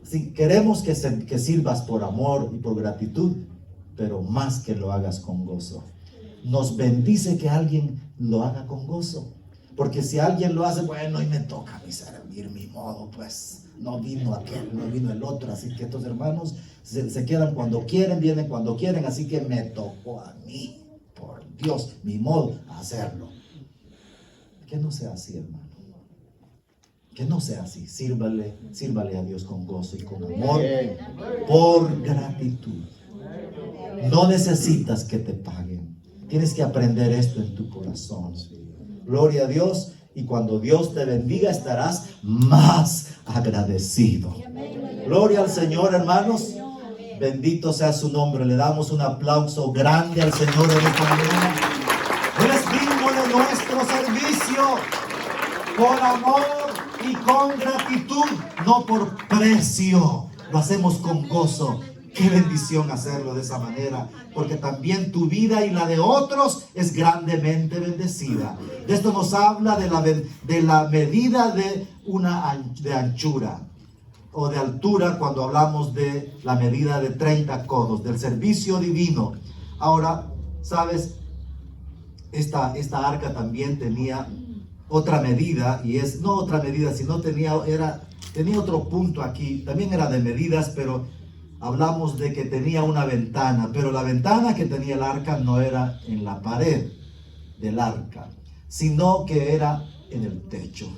Si queremos que sirvas por amor y por gratitud, pero más que lo hagas con gozo. Nos bendice que alguien lo haga con gozo. Porque si alguien lo hace, bueno, y me toca a mí servir mi modo, pues no vino aquel, no vino el otro. Así que estos hermanos se quedan cuando quieren, vienen cuando quieren. Así que me tocó a mí, por Dios, mi modo, hacerlo. Que no sea así, hermano. Que no sea así. Sírvale a Dios con gozo y con amor, por gratitud. No necesitas que te paguen. Tienes que aprender esto en tu corazón. Gloria a Dios. Y cuando Dios te bendiga, estarás más agradecido. Gloria al Señor, hermanos. Bendito sea su nombre. Le damos un aplauso grande al Señor en esta mañana. Él es digno de nuestro servicio, por amor y con gratitud, no por precio. Lo hacemos con gozo. Qué bendición hacerlo de esa manera, porque también tu vida y la de otros es grandemente bendecida. De esto nos habla de la medida de anchura o de altura, cuando hablamos de la medida de 30 codos, del servicio divino. Ahora, ¿sabes? Esta arca también tenía otra medida, y no otra medida, sino tenía otro punto aquí. También era de medidas, pero hablamos de que tenía una ventana, pero la ventana que tenía el arca no era en la pared del arca, sino que era en el techo.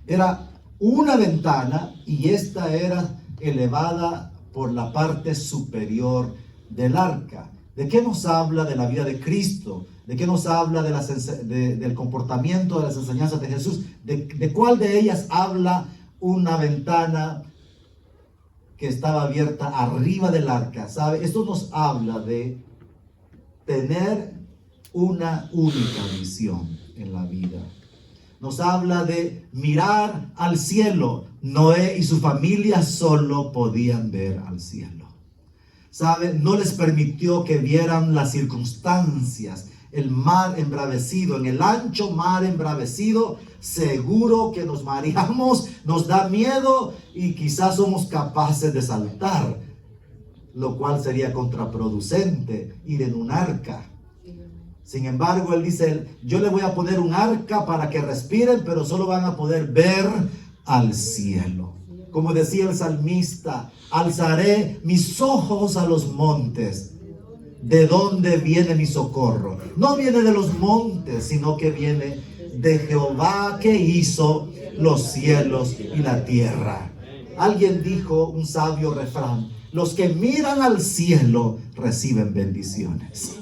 Era una ventana y esta era elevada por la parte superior del arca. ¿De qué nos habla de la vida de Cristo? ¿De qué nos habla del comportamiento, de las enseñanzas de Jesús? ¿De cuál de ellas habla una ventana que estaba abierta arriba del arca? ¿Sabe? Esto nos habla de tener una única visión en la vida. Nos habla de mirar al cielo. Noé y su familia solo podían ver al cielo. ¿Sabe? No les permitió que vieran las circunstancias. El mar embravecido, en el ancho mar embravecido, seguro que nos mareamos, nos da miedo y quizás somos capaces de saltar, lo cual sería contraproducente ir en un arca. Sin embargo, él dice, yo le voy a poner un arca para que respiren, pero solo van a poder ver al cielo. Como decía el salmista, alzaré mis ojos a los montes. ¿De dónde viene mi socorro? No viene de los montes, sino que viene de Jehová que hizo los cielos y la tierra. Alguien dijo, un sabio refrán: los que miran al cielo reciben bendiciones.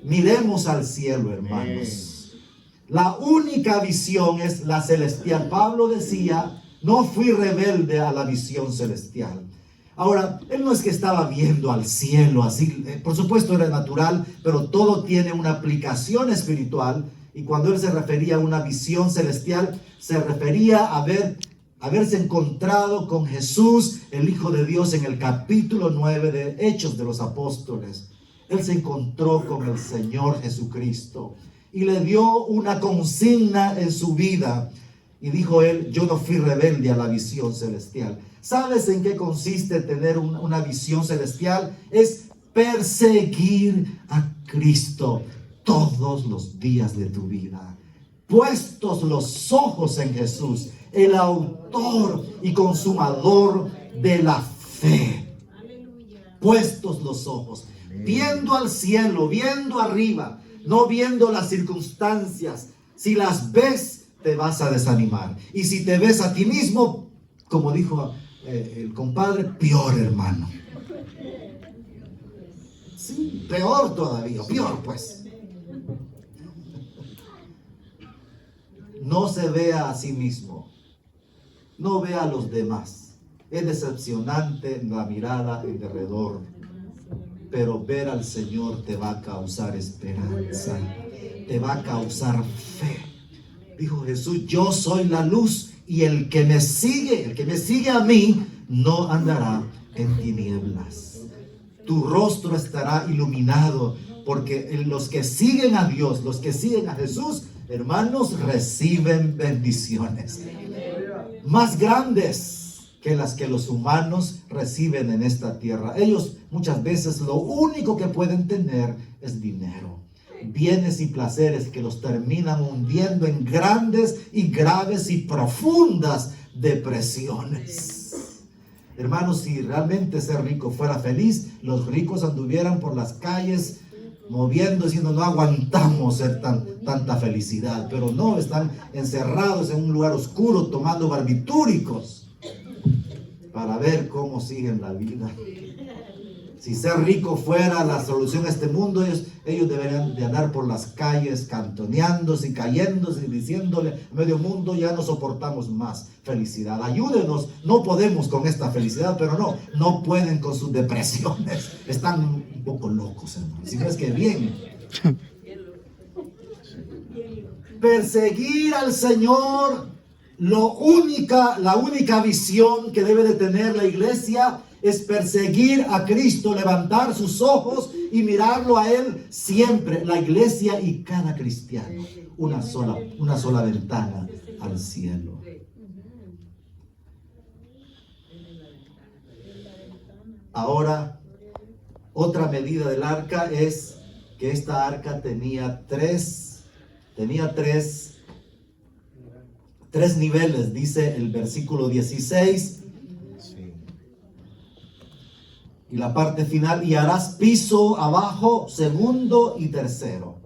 Miremos al cielo, hermanos. La única visión es la celestial. Pablo decía, no fui rebelde a la visión celestial. Ahora, él no es que estaba viendo al cielo así, por supuesto era natural, pero todo tiene una aplicación espiritual. Y cuando él se refería a una visión celestial, se refería a haberse encontrado con Jesús, el Hijo de Dios, en el capítulo 9 de Hechos de los Apóstoles. Él se encontró con el Señor Jesucristo y le dio una consigna en su vida. Y dijo él, yo no fui rebelde a la visión celestial. ¿Sabes en qué consiste tener una visión celestial? Es perseguir a Cristo todos los días de tu vida. Puestos los ojos en Jesús, el autor y consumador de la fe. Puestos los ojos, viendo al cielo, viendo arriba, no viendo las circunstancias. Si las ves, te vas a desanimar. Y si te ves a ti mismo, como dijo el compadre, peor, hermano. Sí, peor todavía, peor pues. No se vea a sí mismo, no vea a los demás. Es decepcionante la mirada en derredor, pero ver al Señor te va a causar esperanza, te va a causar fe. Dijo Jesús, yo soy la luz y el que me sigue a mí, no andará en tinieblas. Tu rostro estará iluminado, porque los que siguen a Dios, los que siguen a Jesús, hermanos, reciben bendiciones más grandes que las que los humanos reciben en esta tierra. Ellos muchas veces lo único que pueden tener es dinero, bienes y placeres que los terminan hundiendo en grandes y graves y profundas depresiones. Hermanos, si realmente ser rico fuera feliz, los ricos anduvieran por las calles moviendo, diciendo, no aguantamos ser tanta felicidad. Pero no, están encerrados en un lugar oscuro tomando barbitúricos para ver cómo siguen la vida. Si ser rico fuera la solución a este mundo, ellos deberían de andar por las calles cantoneándose y cayéndose y diciéndole a medio mundo, ya no soportamos más felicidad, ayúdenos, no podemos con esta felicidad. Pero no pueden con sus depresiones, están un poco locos, hermano. Si no es que bien. Perseguir al Señor, la única visión que debe de tener la iglesia es perseguir a Cristo, levantar sus ojos y mirarlo a Él siempre. La iglesia y cada cristiano, una sola ventana al cielo. Ahora, otra medida del arca es que esta arca tenía tres niveles, dice el versículo 16. Y la parte final, y harás piso abajo, segundo y tercero.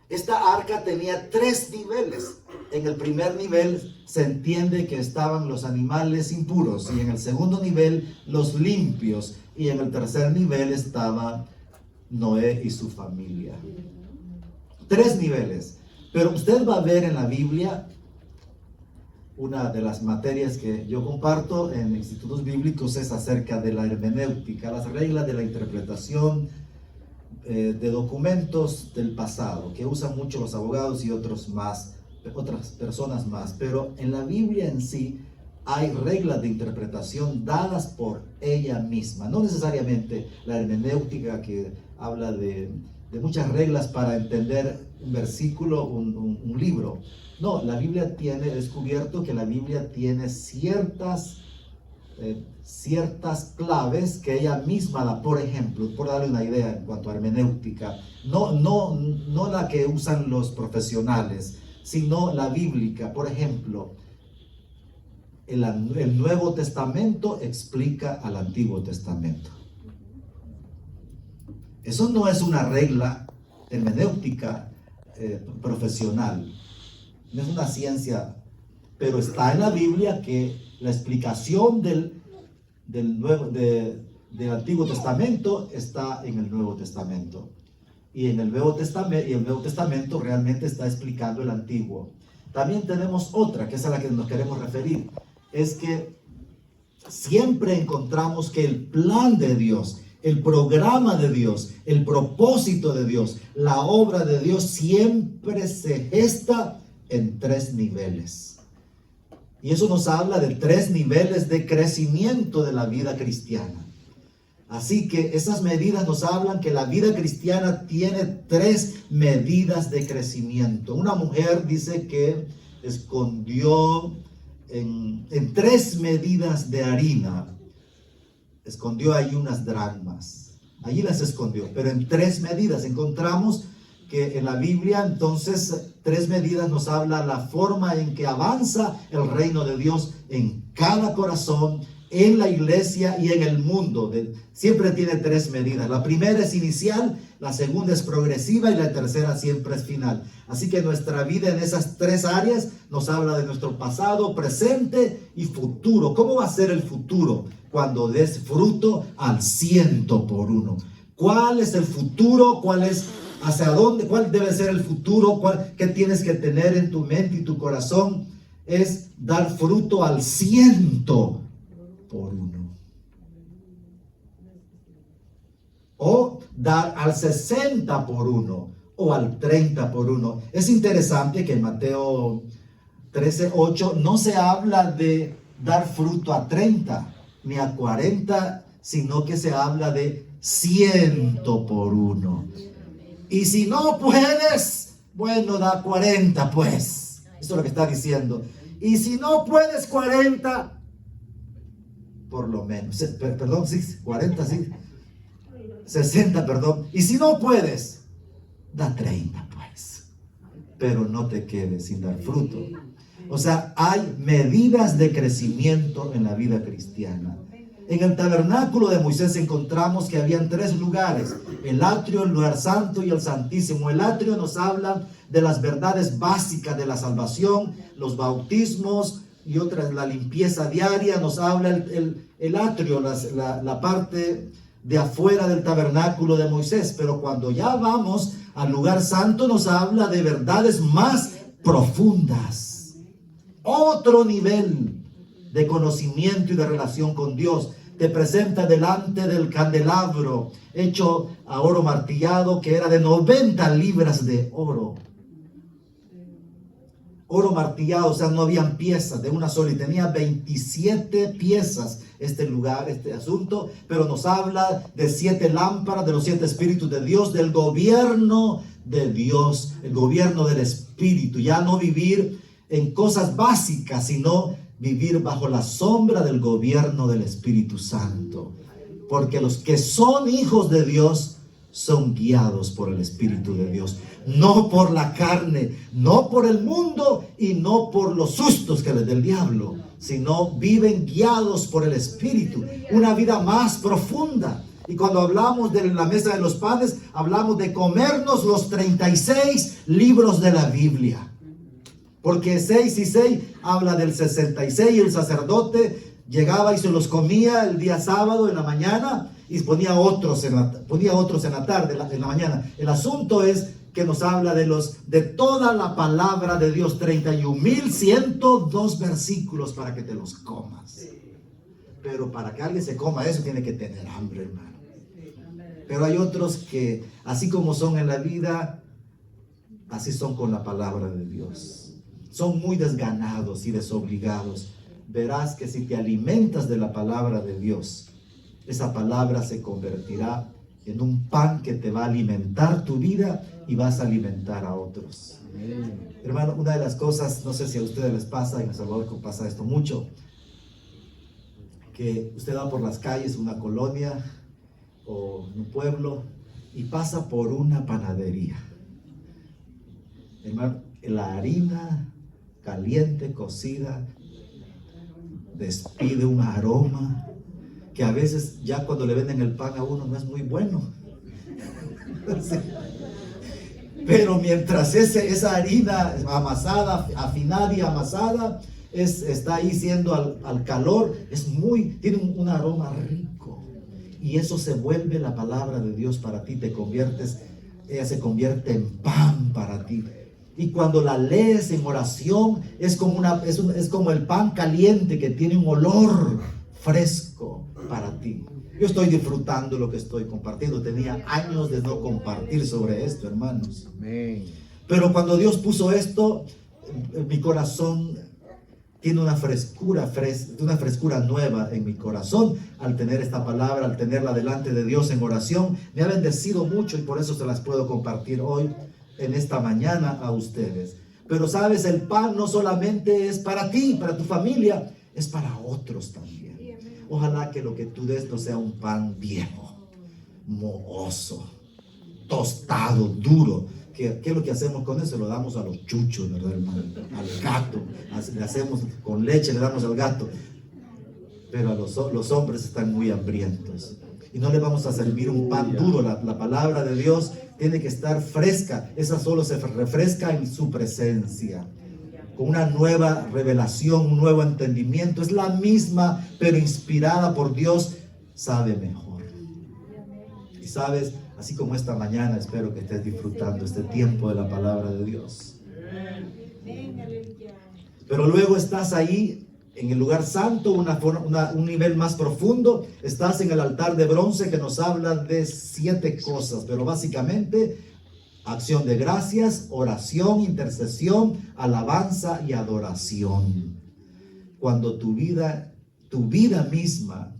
Esta arca tenía 3 niveles. En el primer nivel se entiende que estaban los animales impuros, y en el segundo nivel los limpios, y en el tercer nivel estaba Noé y su familia. 3 niveles. Pero usted va a ver en la Biblia, una de las materias que yo comparto en institutos bíblicos es acerca de la hermenéutica, las reglas de la interpretación de documentos del pasado, que usan mucho los abogados y otras personas más. Pero en la Biblia en sí hay reglas de interpretación dadas por ella misma, no necesariamente la hermenéutica, que habla de muchas reglas para entender un versículo, un libro. No, la Biblia he descubierto que la Biblia tiene ciertas claves que ella misma da. Por ejemplo, por darle una idea en cuanto a hermenéutica, no la que usan los profesionales, sino la bíblica. Por ejemplo, el Nuevo Testamento explica al Antiguo Testamento. Eso no es una regla hermenéutica profesional, no es una ciencia, pero está en la Biblia que la explicación del Antiguo Testamento está en el Nuevo Testamento. Y en el Nuevo Testamento realmente está explicando el Antiguo. También tenemos otra, que es a la que nos queremos referir, es que siempre encontramos que el plan de Dios, el programa de Dios, el propósito de Dios, la obra de Dios siempre se gesta en 3 niveles. Y eso nos habla de 3 niveles de crecimiento de la vida cristiana. Así que esas medidas nos hablan que la vida cristiana tiene 3 medidas de crecimiento. Una mujer dice que escondió en 3 medidas de harina, escondió ahí unas dracmas. Allí las escondió, pero en 3 medidas. Encontramos que en la Biblia entonces 3 medidas nos habla la forma en que avanza el reino de Dios en cada corazón, en la iglesia y en el mundo. Siempre tiene 3 medidas. La primera es inicial, la segunda es progresiva y la tercera siempre es final. Así que nuestra vida en esas 3 áreas nos habla de nuestro pasado, presente y futuro. ¿Cómo va a ser el futuro? Cuando des fruto al 100%. ¿Cuál es el futuro? ¿Cuál es hacia dónde? ¿Cuál debe ser el futuro? ¿Qué tienes que tener en tu mente y tu corazón? Es dar fruto al 100%. O dar al 60%, o al 30%. Es interesante que en Mateo 13:8 no se habla de dar fruto a 30 ni a 40, sino que se habla de 100%. Y si no puedes, bueno, da 40 pues. Eso es lo que está diciendo. Y si no puedes 40, por lo menos, perdón, sí, 40, sí, 60, perdón. Y si no puedes, da 30 pues. Pero no te quedes sin dar fruto. O sea, hay medidas de crecimiento en la vida cristiana. En el tabernáculo de Moisés encontramos que habían 3 lugares: el atrio, el lugar santo y el santísimo. El atrio nos habla de las verdades básicas de la salvación, los bautismos y otras, la limpieza diaria. Nos habla el atrio, la parte de afuera del tabernáculo de Moisés. Pero cuando ya vamos al lugar santo, nos habla de verdades más profundas, otro nivel de conocimiento y de relación con Dios. Te presenta delante del candelabro hecho a oro martillado, que era de 90 libras de oro. Oro martillado, o sea, no habían piezas de una sola, y tenía 27 piezas este lugar, este asunto. Pero nos habla de 7 lámparas, de los 7 espíritus de Dios, del gobierno de Dios, el gobierno del Espíritu. Ya no vivir en cosas básicas, sino vivir bajo la sombra del gobierno del Espíritu Santo. Porque los que son hijos de Dios son guiados por el Espíritu de Dios, no por la carne, no por el mundo y no por los sustos que les da el diablo, sino viven guiados por el Espíritu, una vida más profunda. Y cuando hablamos de la mesa de los panes, hablamos de comernos los 36 libros de la Biblia. Porque 6 y 6 habla del 66, y el sacerdote llegaba y se los comía el día sábado en la mañana y ponía otros en la tarde, en la mañana. El asunto es que nos habla de toda la palabra de Dios, 31,102 versículos para que te los comas. Pero para que alguien se coma eso, tiene que tener hambre, hermano. Pero hay otros que, así como son en la vida, así son con la palabra de Dios. Son muy desganados y desobligados. Verás que si te alimentas de la palabra de Dios, esa palabra se convertirá en un pan que te va a alimentar tu vida y vas a alimentar a otros. Hermano, una de las cosas, no sé si a ustedes les pasa, en El Salvador pasa esto mucho, que usted va por las calles, una colonia o un pueblo, y pasa por una panadería. Hermano, la harina caliente, cocida, despide un aroma que a veces ya cuando le venden el pan a uno no es muy bueno. Sí. Pero mientras esa harina amasada, afinada y amasada, está ahí siendo al calor, tiene un aroma rico. Y eso se vuelve la palabra de Dios para ti, ella se convierte en pan para ti. Y cuando la lees en oración, es como el pan caliente que tiene un olor fresco para ti. Yo estoy disfrutando lo que estoy compartiendo. Tenía años de no compartir sobre esto, hermanos. Amén. Pero cuando Dios puso esto, mi corazón tiene una frescura nueva en mi corazón al tener esta palabra, al tenerla delante de Dios en oración. Me ha bendecido mucho y por eso se las puedo compartir hoy, en esta mañana, a ustedes. Pero sabes, el pan no solamente es para ti, para tu familia, es para otros también. Ojalá que lo que tú des no sea un pan viejo, mohoso, tostado, duro. ¿Qué es lo que hacemos con eso? Lo damos a los chuchos, ¿verdad, hermano? Al gato. Le hacemos con leche, le damos al gato. Pero los hombres están muy hambrientos. Y no le vamos a servir un pan duro. La palabra de Dios tiene que estar fresca. Esa solo se refresca en su presencia, con una nueva revelación, un nuevo entendimiento. Es la misma, pero inspirada por Dios, sabe mejor. Y sabes, así como esta mañana, espero que estés disfrutando este tiempo de la palabra de Dios. Pero luego estás ahí en el lugar santo, un nivel más profundo. Estás en el altar de bronce que nos habla de 7 cosas, pero básicamente acción de gracias, oración, intercesión, alabanza y adoración. Cuando tu vida misma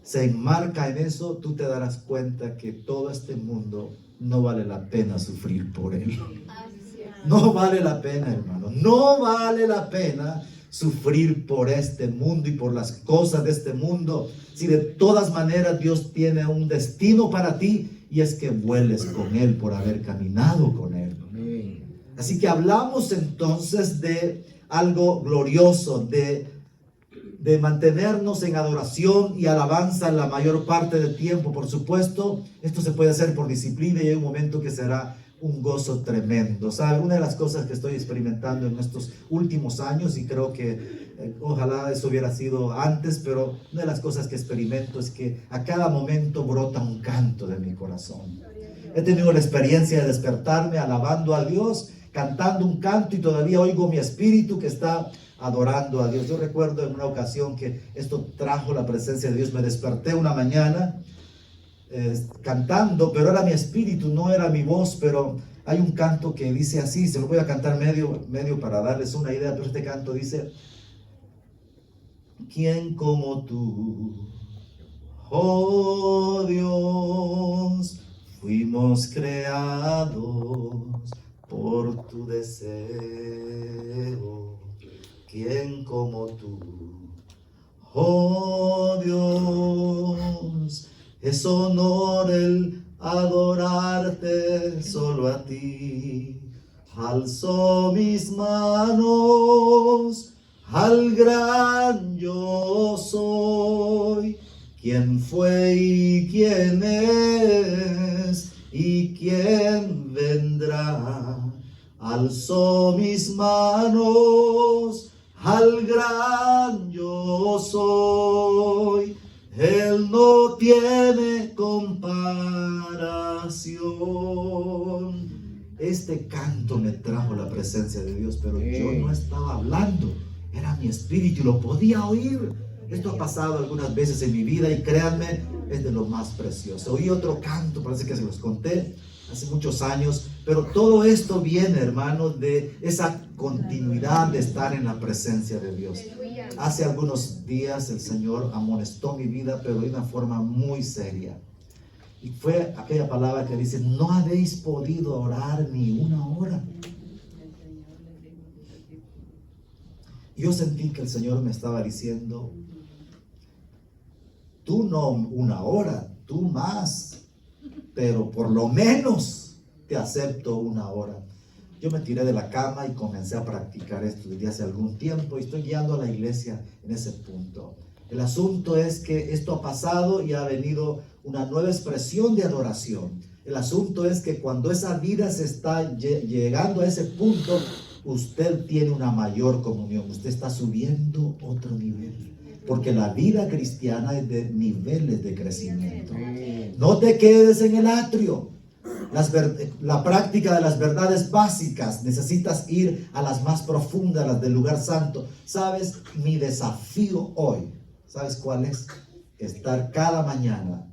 se enmarca en eso, tú te darás cuenta que todo este mundo no vale la pena sufrir por él. No vale la pena, hermano. No vale la pena sufrir por este mundo y por las cosas de este mundo. Si de todas maneras Dios tiene un destino para ti, y es que vueles con Él por haber caminado con Él. Así que hablamos entonces de algo glorioso, de mantenernos en adoración y alabanza la mayor parte del tiempo. Por supuesto, esto se puede hacer por disciplina y hay un momento que será un gozo tremendo. ¿Sabe? Una de las cosas que estoy experimentando en estos últimos años, y creo que ojalá eso hubiera sido antes, pero una de las cosas que experimento es que a cada momento brota un canto de mi corazón. He tenido la experiencia de despertarme alabando a Dios, cantando un canto, y todavía oigo mi espíritu que está adorando a Dios. Yo recuerdo en una ocasión que esto trajo la presencia de Dios. Me desperté una mañana cantando, pero era mi espíritu, no era mi voz. Pero hay un canto que dice así, se lo voy a cantar medio para darles una idea, pero este canto dice: ¿quién como tú, oh Dios? Fuimos creados por tu deseo. ¿Quién como tú, oh Dios? Es honor el adorarte solo a ti. Alzo mis manos al gran yo soy. ¿Quién fue y quién es y quién vendrá? Alzo mis manos al gran yo soy. Él no tiene comparación. Este canto me trajo la presencia de Dios, pero yo no estaba hablando, era mi espíritu y lo podía oír. Esto ha pasado algunas veces en mi vida y créanme, es de lo más precioso. Oí otro canto, parece que se los conté hace muchos años, pero todo esto viene, hermanos, de esa continuidad de estar en la presencia de Dios. Hace algunos días el Señor amonestó mi vida, pero de una forma muy seria. Y fue aquella palabra que dice: no habéis podido orar ni una hora. Yo sentí que el Señor me estaba diciendo: tú no una hora, tú más, pero por lo menos te acepto una hora. Yo me tiré de la cama y comencé a practicar esto desde hace algún tiempo y estoy guiando a la iglesia en ese punto. El asunto es que esto ha pasado y ha venido una nueva expresión de adoración. El asunto es que cuando esa vida se está llegando a ese punto, usted tiene una mayor comunión. Usted está subiendo otro nivel. Porque la vida cristiana es de niveles de crecimiento. No te quedes en el atrio. La práctica de las verdades básicas, necesitas ir a las más profundas, las del lugar santo. ¿Sabes? Mi desafío hoy, ¿sabes cuál es? Estar cada mañana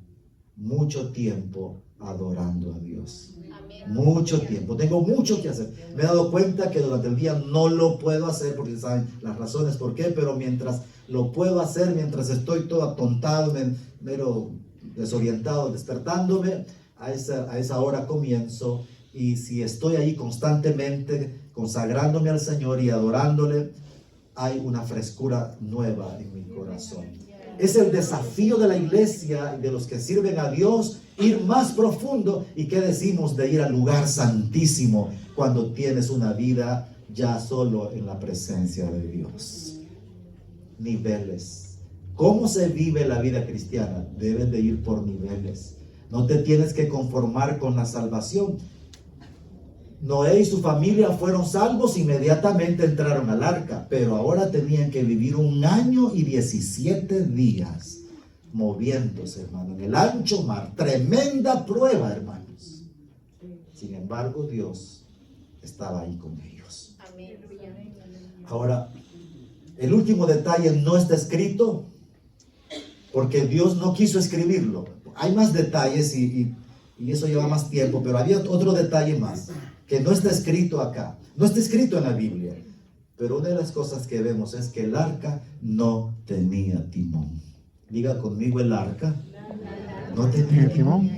mucho tiempo adorando a Dios. Mucho tiempo. Tengo mucho que hacer. Me he dado cuenta que durante el día no lo puedo hacer porque saben las razones por qué, pero mientras lo puedo hacer, mientras estoy todo atontado, mero desorientado, despertándome, a esa hora comienzo, y si estoy ahí constantemente consagrándome al Señor y adorándole, hay una frescura nueva en mi corazón. Es el desafío de la iglesia y de los que sirven a Dios, ir más profundo. ¿Y qué decimos de ir al lugar santísimo cuando tienes una vida ya solo en la presencia de Dios? Niveles. ¿Cómo se vive la vida cristiana? Debes de ir por niveles. No te tienes que conformar con la salvación. Noé y su familia fueron salvos, inmediatamente entraron al arca, pero ahora tenían que vivir 1 año y 17 días moviéndose, hermano, en el ancho mar. Tremenda prueba, hermanos. Sin embargo, Dios estaba ahí con ellos. Ahora, el último detalle no está escrito porque Dios no quiso escribirlo. Hay más detalles y eso lleva más tiempo, pero había otro detalle más que no está escrito acá, no está escrito en la Biblia. Pero una de las cosas que vemos es que el arca no tenía timón. Diga conmigo, el arca no tenía timón.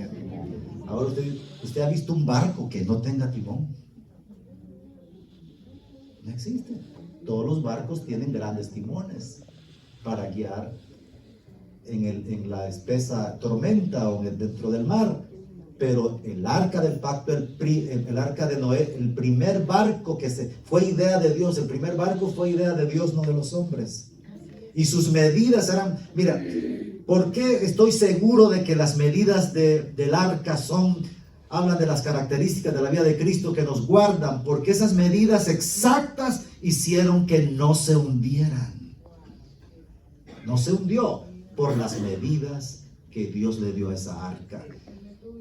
Ahora usted ha visto un barco que no tenga timón. No existe. Todos los barcos tienen grandes timones para guiar en la espesa tormenta o dentro del mar. Pero el arca del pacto, el arca de Noé, el primer barco fue idea de Dios. El primer barco fue idea de Dios, no de los hombres. Y sus medidas eran, mira, ¿por qué estoy seguro de que las medidas del arca hablan de las características de la vida de Cristo que nos guardan? Porque esas medidas exactas hicieron que no se hundieran. No se hundió por las medidas que Dios le dio a esa arca.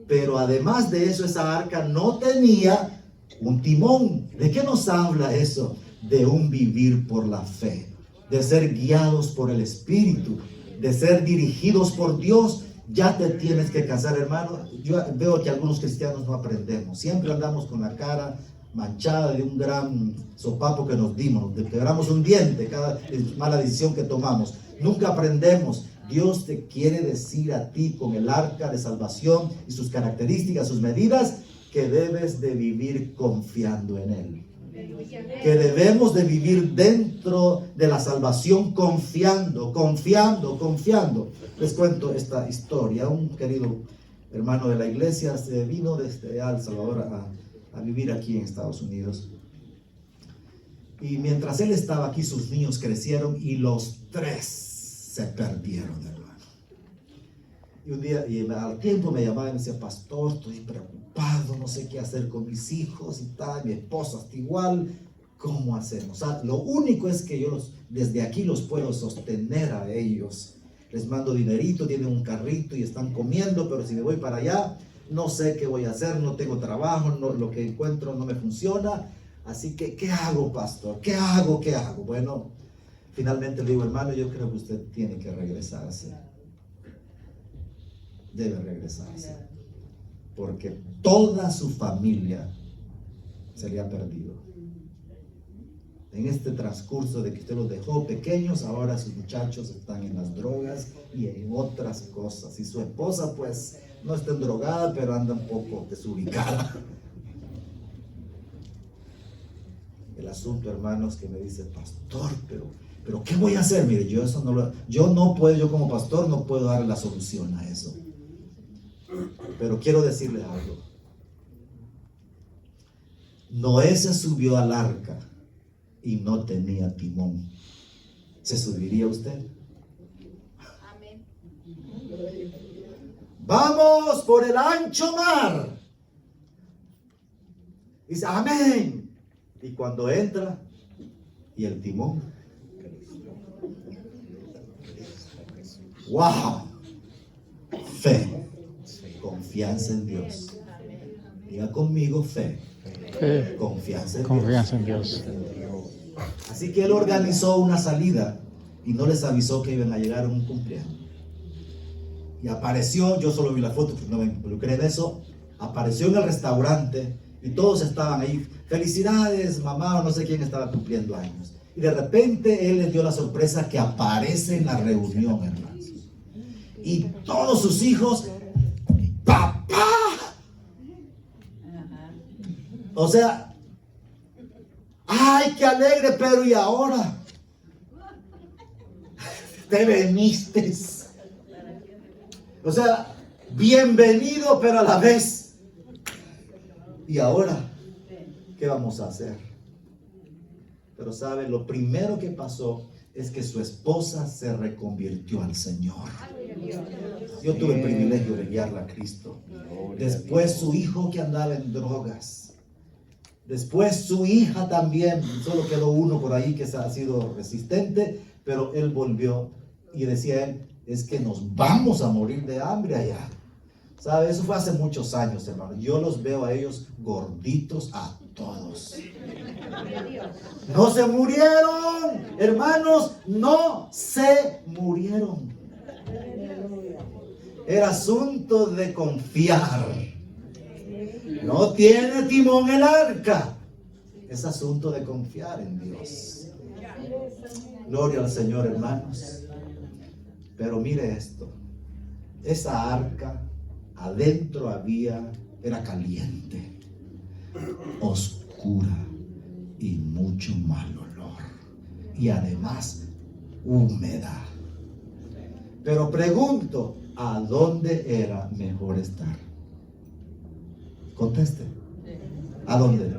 Pero además de eso, esa arca no tenía un timón. ¿De qué nos habla eso? De un vivir por la fe, de ser guiados por el Espíritu, de ser dirigidos por Dios. Ya te tienes que casar, hermano. Yo veo que algunos cristianos no aprendemos. Siempre andamos con la cara manchada de un gran sopapo que nos dimos, de quebramos un diente cada mala decisión que tomamos. Nunca aprendemos. Dios te quiere decir a ti con el arca de salvación y sus características, sus medidas, que debes de vivir confiando en Él. Que debemos de vivir dentro de la salvación confiando. Les cuento esta historia. Un querido hermano de la iglesia se vino desde El Salvador a vivir aquí en Estados Unidos. Y mientras él estaba aquí, sus niños crecieron y los 3 se perdieron, hermano. Y un día, al tiempo me llamaba y me decía: pastor, estoy preocupado, no sé qué hacer con mis hijos y tal, mi esposa está igual, ¿cómo hacemos? Lo único es que yo desde aquí los puedo sostener a ellos. Les mando dinerito, tienen un carrito y están comiendo, pero si me voy para allá, no sé qué voy a hacer, no tengo trabajo, lo que encuentro no me funciona. Así que, ¿qué hago, pastor? ¿Qué hago? Bueno, finalmente le digo: hermano, yo creo que usted tiene que regresarse. Debe regresarse. Porque toda su familia se le ha perdido. En este transcurso de que usted los dejó pequeños, ahora sus muchachos están en las drogas y en otras cosas. Y su esposa, pues, no está endrogada, pero anda un poco desubicada. El asunto, hermanos, que me dice: pastor, pero ¿qué voy a hacer? Mire, yo como pastor no puedo darle la solución a eso. Pero quiero decirle algo. Noé se subió al arca y no tenía timón. ¿Se subiría usted? Amén. Vamos por el ancho mar. Dice, amén. Y cuando entra, y el timón. ¡Wow! Fe, confianza en Dios. Diga conmigo fe, Fe, confianza en confianza en Dios. Así que él organizó una salida y no les avisó que iban a llegar a un cumpleaños. Y apareció, yo solo vi la foto, pues no me involucré en eso, apareció en el restaurante y todos estaban ahí. Felicidades, mamá, o no sé quién estaba cumpliendo años. Y de repente él les dio la sorpresa que aparece en la reunión, hermanos. Y todos sus hijos, ¡papá! O sea, ¡ay, qué alegre! Pero ¿y ahora? Te veniste. O sea, bienvenido, pero a la vez. ¿Y ahora qué vamos a hacer? Pero sabe, lo primero que pasó es que su esposa se reconvirtió al Señor. Yo tuve el privilegio de guiarla a Cristo. Después su hijo que andaba en drogas. Después su hija también. Solo quedó uno por ahí que ha sido resistente, pero él volvió y decía él, es que nos vamos a morir de hambre allá. ¿Sabe? Eso fue hace muchos años, hermano. Yo los veo a ellos gorditos a todos. No se murieron, hermanos, no se murieron. Era asunto de confiar. No tiene timón el arca. Es asunto de confiar en Dios. Gloria al Señor, hermanos. Pero mire esto. Esa arca adentro era caliente, oscura y mucho mal olor. Y además húmeda. Pero pregunto, ¿a dónde era mejor estar? Conteste. ¿A dónde?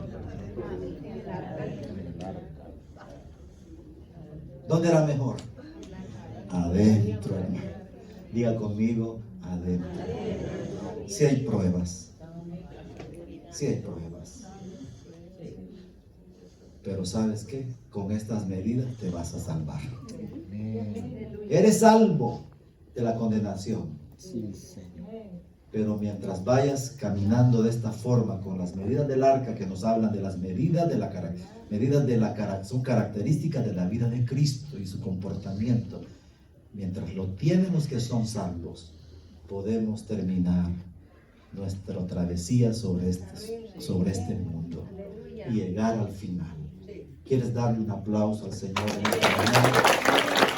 ¿Dónde era mejor? Adentro, hermano. Diga conmigo, adentro. Si hay pruebas. Si hay pruebas. Pero ¿sabes qué? Con estas medidas te vas a salvar. Eres salvo de la condenación. Pero mientras vayas caminando de esta forma, con las medidas del arca que nos hablan de las medidas son características de la vida de Cristo y su comportamiento. Mientras lo tienen los que son salvos, podemos terminar nuestra travesía sobre este mundo y llegar al final. ¿Quieres darle un aplauso al Señor en esta mañana?